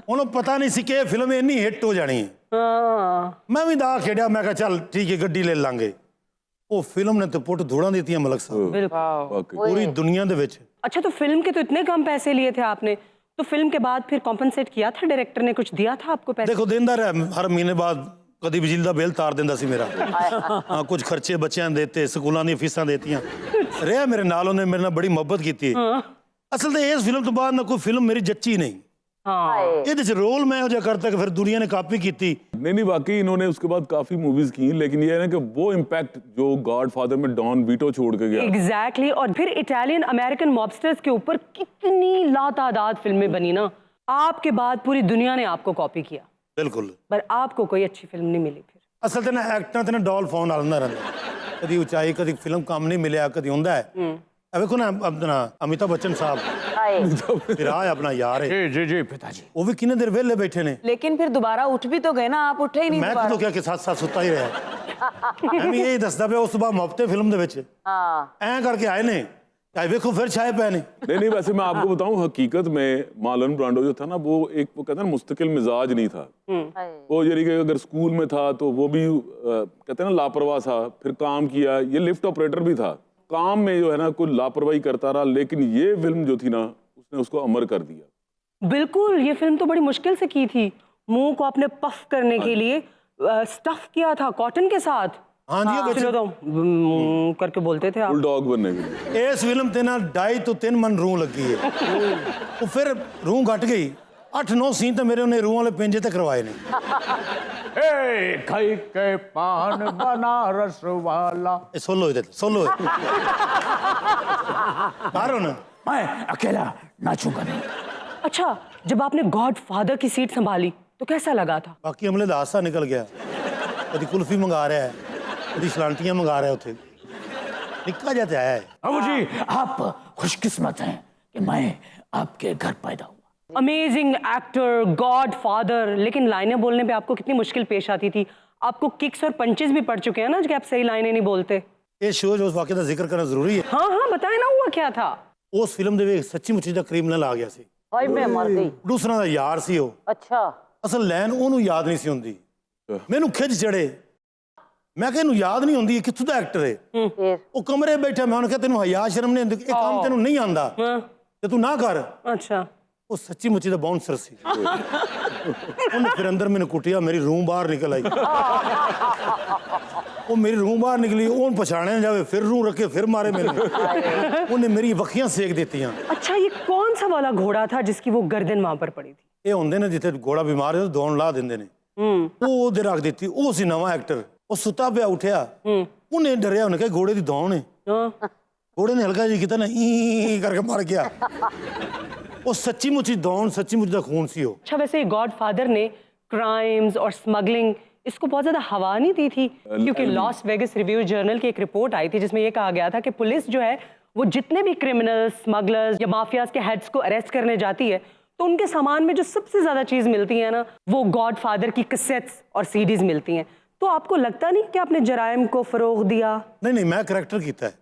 ਉਹਨੂੰ ਪਤਾ ਨਹੀਂ ਸੀ ਕਿ ਇਹ ਫਿਲਮ ਇੰਨੀ ਹਿੱਟ ਹੋ ਜਾਣੀ ਹੈ। ਮੈਂ ਵੀ ਦਾ ਖੇਡਿਆ, ਮੈਂ ਕਿਹਾ ਚੱਲ ਠੀਕ ਹੈ ਗੱਡੀ ਲੈ ਲਾਂਗੇ। ਉਹ ਫਿਲਮ ਨੇ ਤੇ ਪੁੱਟ ਧੂੜਾਂ ਦਿੱਤੀਆਂ ਮਲਕ ਸਾਹਿਬ ਪੂਰੀ ਦੁਨੀਆ ਦੇ ਵਿੱਚ। अच्छा, तो फिल्म के तो इतने कम पैसे लिए थे आपने, तो फिल्म के बाद फिर कॉम्पनसेट किया था? डायरेक्टर ने कुछ दिया था आपको पैसे? देखो देंदा रहा, हर महीने बाद कभी बिजली का बिल तार देंदा सी मेरा। हाँ, कुछ खर्चे बच्चों देते, स्कूलों दी फीसां देतियां। रहा मेरे नाल, उन्हें मेरे नाल बड़ी मोहब्बत की थी। असल तो इस फिल्म तो बाद ना कोई फिल्म मेरी जच्ची नहीं। ਇਹਦੇ ਚ रोल मैं जो करता कि फिर दुनिया ने कॉपी की थी। नहीं वाकई इन्होंने उसके बाद काफी मूवीज की, लेकिन ये है ना कि वो इम्पैक्ट जो गॉडफादर में डॉन वीटो छोड़ के गया। एग्जैक्टली। और फिर इटालियन अमेरिकन मॉबस्टर्स के ऊपर कितनी लातादाद फिल्में बनी ना, आपके बाद पूरी दुनिया ने आपको कॉपी किया। बिल्कुल। पर आपको कोई अच्छी फिल्म नहीं मिली फिर? असल ते ना एक्टर ते ना डॉल फोन आलंदा रहंदा, कदी ऊंचाई कदी फिल्म काम नहीं मिलिया, कदी हुंदा है। अब देखो ना अपना अमिताभ बच्चन साहब फिर आए अपना यार है। जी जी पिताजी, वो भी कितने देर वेले बैठे ने। लेकिन फिर दोबारा उठ भी तो गए ना, आप उठे ही नहीं मैं तो क्या कि साथ साथ सुता ही रहा। मैं भी यही दसदा पे उस बाद मुफ्ते फिल्म दे विच ऐ करके आए ने, चाहे देखो फिर छाए पे ने। नहीं वैसे मैं आपको बताऊं, हकीकत में मार्लन ब्रांडो जो था ना, वो कहते हैं ना मुस्तकिल मिजाज नहीं था। वो यानी कि अगर स्कूल में था तो वो भी कहते हैं ना लापरवाह था, फिर काम किया। ये लिफ्ट ऑपरेटर भी था, काम में जो है ना कोई लापरवाही करता रहा, लेकिन ये फिल्म जो थी ना उसने उसको अमर कर दिया। बिल्कुल, ये फिल्म तो बड़ी मुश्किल से की थी। मुंह को आपने पफ करने के लिए स्टफ किया था कॉटन के साथ। हाँ जी, तो करके बोलते थे आप। बुलडॉग बनने के लिए। इस फिल्म ते ना 2.5 तो 3 मन रूह लगी है। वो फिर रूह घट गई, 8-9 सीन तो मेरे उन्हें रूह वाले पिंजे ते करवाए ने। खाई के पान बनारस वाला। सोलो इधर सोलो कारण मैं अकेला नाचूंगा नहीं। अच्छा, जब आपने गॉडफादर की सीट संभाली तो कैसा लगा था? बाकी हमले दा हासा निकल गया। कभी कुल्फी मंगा रहा है, कभी सलांटियां मंगा रहा है उथे। निक्का जाता है। अबू जी आप खुशकिस्मत हैं कि मैं आपके घर पैदा हुआ। अमेजिंग एक्टर, गॉड फादर, लेकिन लाइनें बोलने पे आपको कितनी मुश्किल पेश आती थी। आपको किक्स और पंचेस भी पड़ चुके हैं ना कि आप सही लाइनें नहीं बोलते। ये शो जो उस वाक़े का जिक्र करना जरूरी है। हाँ हाँ बताए ना हुआ क्या था। उस फिल्म ਦੇ ਵਿੱਚ ਸੱਚੀ ਮੁੱਚੀ ਦਾ ਕ੍ਰਿਮੀਨਲ ਆ ਗਿਆ ਸੀ। ਹਾਏ ਮੈਂ ਮਰ ਗਈ। ਦੂਸਰਾ ਦਾ ਯਾਰ ਸੀ ਉਹ। ਅੱਛਾ ਅਸਲ ਲਾਈਨ ਉਹਨੂੰ ਯਾਦ ਨਹੀਂ ਸੀ ਹੁੰਦੀ। ਮੈਨੂੰ ਖਿੱਚ ਚੜੇ, ਮੈਂ ਕਿਹਾ ਇਹਨੂੰ ਯਾਦ ਨਹੀਂ ਹੁੰਦੀ, ਇਹ ਕਿੱਥੋਂ ਦਾ ਐਕਟਰ ਹੈ। ਫੇਰ ਉਹ ਕਮਰੇ ਬੈਠਾ, ਮੈਂ ਉਹਨੂੰ ਕਿਹਾ ਤੈਨੂੰ ਹਯਾ ਸ਼ਰਮ ਨਹੀਂ ਆਉਂਦੀ, ਇਹ ਕੰਮ ਤੈਨੂੰ ਨਹੀਂ ਆਉਂਦਾ ਤੇ ਤੂੰ ਨਾ ਕਰ। अच्छा ਉਹ ਸੱਚੀ ਮੁੱਚੀ ਦਾ ਬਾਉਂਸਰ ਸੀ। ਉਹਨੇ ਫਿਰ ਅੰਦਰ ਮੈਨੂੰ ਕੁੱਟਿਆ, ਮੇਰੀ ਰੂਮ ਬਾਹਰ ਨਿਕਲ ਆਈ। ਉਹ ਮੇਰੀ ਰੂਮ ਬਾਹਰ ਨਿਕਲੀ, ਉਹਨੂੰ ਪਛਾਣਿਆ ਜਾਵੇ, ਫਿਰ ਰੂਹ ਰੱਖੇ, ਫਿਰ ਮਾਰੇ ਮੈਨੂੰ। ਉਹਨੇ ਮੇਰੀ ਵੱਖੀਆਂ ਸੇਕ ਦਿੱਤੀਆਂ। अच्छा ये कौन सा वाला घोड़ा था जिसकी वो गर्दन वहां पर पड़ी थी? ਇਹ ਹੁੰਦੇ ਨੇ ਜਿੱਥੇ ਘੋੜਾ ਬਿਮਾਰ ਹੈ ਦੌਣ ਲਾ ਦਿੰਦੇ ਨੇ। ਉਹ ਉਹਦੇ ਰੱਖ ਦਿੱਤੀ। ਉਹ ਸੀ ਨਵਾਂ ਐਕਟਰ। ਉਹ ਸੁੱਤਾ ਪਿਆ ਉੱਠਿਆ, ਉਹਨੇ ਡਰਿਆ, ਉਹਨੇ ਕਿਹਾ ਘੋੜੇ ਦੀ ਦੌਣ ਹੈ। ਘੋੜੇ ਨੇ ਹਲਕਾ ਜਿਹਾ ਕੀਤਾ ਨਾ, ਈ ਕਰਕੇ ਮਰ ਗਿਆ। ਉਹ ਸੱਚੀ ਮੁੱਚੀ ਦੌਣ, ਸੱਚੀ ਮੁੱਚੀ ਦਾ ਖੂਨ ਸੀ ਉਹ। अच्छा वैसे गॉड फादर ने क्राइम्स और स्मगलिंग इसको बहुत ज्यादा हवा नहीं दी थी, क्योंकि लॉस वेगस रिव्यू जर्नल की एक रिपोर्ट आई थी जिसमें यह कहा गया था कि पुलिस जो है वो जितने भी क्रिमिनल्स, स्मगलर्स या माफियाज के हेड्स को अरेस्ट करने जाती है तो उनके सामान में जो सबसे ज्यादा चीज मिलती है ना, वो गॉड फादर की कैसेट्स और सीडीज मिलती हैं। तो आपको लगता नहीं कि आपने जराइम को फरोग दिया? नहीं नहीं, मैं करैक्टर ਕੀਤਾ ਹੈ।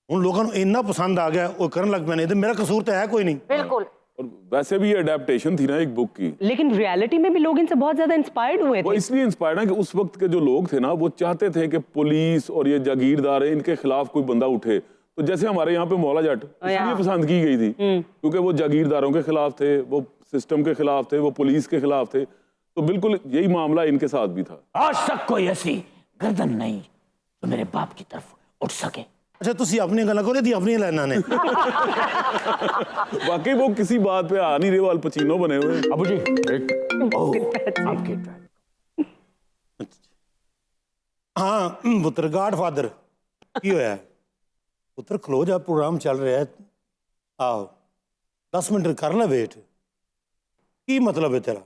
ਹੁਣ ਲੋਕਾਂ ਨੂੰ ਇੰਨਾ ਪਸੰਦ ਆ ਗਿਆ, ਉਹ ਕਰਨ ਲੱਗ ਪਏ ਨੇ। ਤੇ ਮੇਰਾ ਕਸੂਰ ਤਾਂ ਹੈ ਕੋਈ ਨਹੀਂ। बिल्कुल। और वैसे भी ये अडेप्टेशन थी ना एक बुक की। लेकिन रियलिटी में भी लोग इनसे बहुत ज्यादा इंस्पायर्ड हुए वो थे। इसलिए इंस्पायर्ड है कि उस वक्त के जो लोग थे ना, वो चाहते थे कि पुलिस और ये जागीरदार है, इनके खिलाफ कोई बंदा उठे। तो जैसे हमारे यहाँ पे मौला जट इसलिए पसंद की गई थी क्योंकि वो जागीरदारों के खिलाफ थे, वो सिस्टम के खिलाफ थे, वो पुलिस के खिलाफ थे। तो बिल्कुल यही मामला इनके साथ भी था। आज तक कोई ऐसी गर्दन नहीं जो मेरे बाप की तरफ उठ सके। अच्छा ਤੁਸੀਂ ਆਪਣੀਆਂ ਗੱਲਾਂ ਕਰੋ, ਇਹਦੀ ਆਪਣੀਆਂ ਲਾਈਨਾਂ ਨੇ। वाकई वो किसी बात पे आ नहीं रहे, वो अल पचीनो बने हुए हैं। अबू जी आपके हाँ पुत्र, गॉड फादर की होया है? पुत्र खलो जा, प्रोग्राम चल रहा है। आओ 10 मिनट कर ले वेट। की मतलब है तेरा?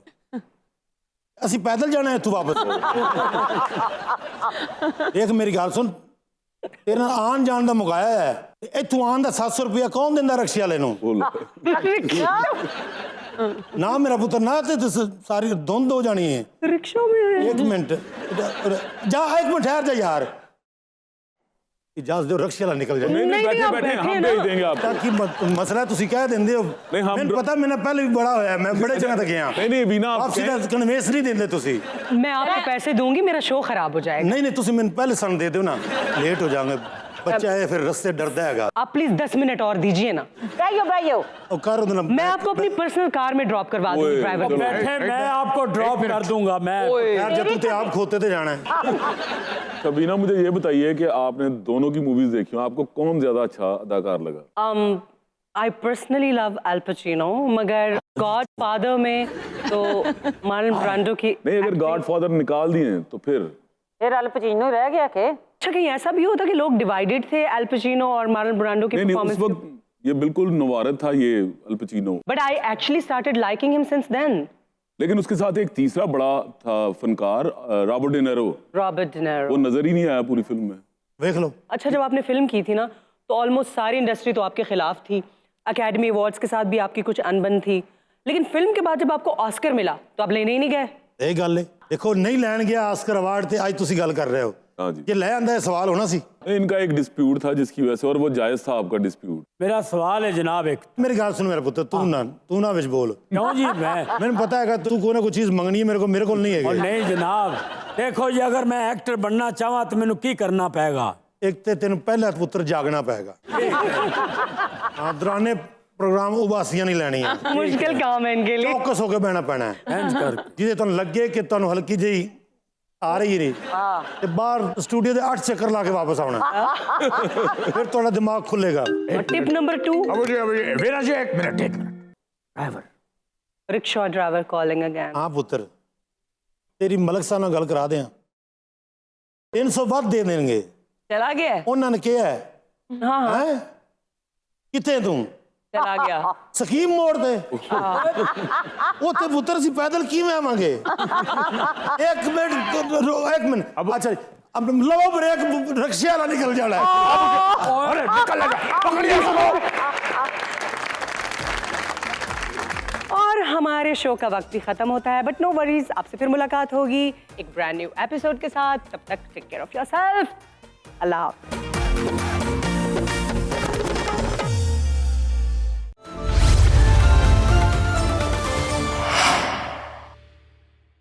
ਅਸੀਂ ਪੈਦਲ ਜਾਣਾ ਹੈ ਇੱਥੋਂ ਵਾਪਸ। ਦੇਖ ਮੇਰੀ ਗੱਲ ਸੁਣ, ਤੇਰੇ ਨਾਲ ਆਉਣ ਜਾਣ ਦਾ ਮੁਕਾਇਆ ਹੈ। ਇੱਥੋਂ ਆਉਣ ਦਾ 700 ਰੁਪਇਆ ਕੌਣ ਦਿੰਦਾ ਰਕਸ਼ੇ ਵਾਲੇ ਨੂੰ? ਨਾ ਮੇਰਾ ਪੁੱਤਰ, ਨਾ ਤੇ ਸਾਰੀ ਧੁੰਦ ਹੋ ਜਾਣੀ ਹੈ रिक्शा में। एक मिनट जा, एक मिनट ठहर जा यार। इजाजत दो, रक्शे वाला निकल जाए। नहीं नहीं, बैठे बैठे हम भेज देंगे आपको। ताकि मसला तुसी कह देंदे हो। नहीं, हम मैंने पता, मैंने पहले भी बड़ा होया, मैं बड़े जगह तक गया। नहीं नहीं बिना आप सीधा कन्वेंस नहीं देंदे तुसी। मैं आपको पैसे दूंगी, मेरा शो खराब हो जाएगा। नहीं नहीं, तुसी मैंने पहले सन दे दो ना, लेट हो जाएंगे। बच्चा है फिर रस्ते डरता हैगा। आप प्लीज 10 मिनट और दीजिए ना। बैठो और कर दो ना। मैं आपको अपनी पर्सनल कार में ड्रॉप करवा दूंगी ड्राइवर को। बैठे, मैं आपको ड्रॉप कर दूंगा। मैं यार जब तू आप खोते थे जाना है। सबीना मुझे ये बताइए कि आपने दोनों की मूवीज देखी हो, आपको कौन ज्यादा अच्छा अदाकार लगा? I personally love Al Pacino, मगर गॉड फादर में तो मार्लन ब्रांडो की। नहीं, अगर गॉड फादर निकाल दिए तो फिर अल पचीनो रह गया के? अच्छा, कहीं ऐसा भी होता कि लोग डिवाइडेड थे एल पचिनो और मार्लन ब्रांडो की नहीं, उस परफॉर्मेंस? वक्त ये बिल्कुल नवारत था ये Al Pacino. But I actually started liking him since then. लेकिन उसके साथ एक तीसरा बड़ा था फनकार, Robert De Niro. Robert De Niro वो नजर ही नहीं आया पूरी फिल्म में। देख लो। अच्छा, जब आपने फिल्म की थी ना तो ऑलमोस्ट सारी इंडस्ट्री तो आपके खिलाफ थी। अकेडमी अवार्ड्स के साथ भी आपकी कुछ अनबन थी, लेकिन फिल्म के बाद जब आपको ऑस्कर मिला तो आप लेने ही नहीं गए। ਇਹ ਗੱਲ ਹੈ, देखो नहीं लैन गया ऑस्कर अवार्ड ते आज तुसी गल कर रहे हो। हाँ जी। ये ले आंदा है, सवाल होना सी। इनका एक डिस्प्यूट था जिसकी वजह से, और वो जायज था आपका डिस्प्यूट। मेरा सवाल है जनाब एक। मेरी गल सुन मेरा पुत्र, तू ना विच बोल। क्यों जी? मैंने पता है तू कोई ना कोई चीज मंगनी है मेरे को नहीं और है। नहीं जनाब, देखो जी, अगर मैं एक्टर बनना चाहवा तो मैनू की करना पेगा? एक ते तेन पहले पुत्र जागना पेगा। हाँ, दौराने प्रोग्राम उबासियां नहीं लेनी है। मुश्किल काम है इनके लिए। चौकस होकर बहना पैना है। जिसे तुम लगे कि तुम हल्की जी आ रही नहीं ते बाहर स्टूडियो के 8 चक्कर ला के वापस आना, फिर थोड़ा दिमाग खुलेगा। Tip number 2। एक minute driver, rickshaw driver calling again. हाँ पुत्र, तेरी मलक साहब नाल गल करा दें, 300 ਵੱਧ ਦੇ ਦੇਣਗੇ। चला गया? ਉਹਨਾਂ ਨੇ ਕਿਹਾ ਹੈ। हाँ हाँ, हैं? किथे तू? चला गया। ਸਕੀਮ ਮੋੜ ਤੇ ਉੱਥੇ ਪੁੱਤਰ ਅਸੀਂ ਪੈਦਲ ਕਿਵੇਂ ਆਵਾਂਗੇ? ਇੱਕ ਮਿੰਟ। ਅੱਛਾ अब लो ब्रेक रक्शे वाला निकल जाना है। अरे निकल लगा, पकड़ लिया उसको। और हमारे शो का वक्त भी खत्म होता है, बट नो वरीज, आपसे फिर मुलाकात होगी एक ब्रांड न्यू एपिसोड के साथ। तब तक टेक केयर ऑफ योरसेल्फ। अल्लाह हाफ़िज़।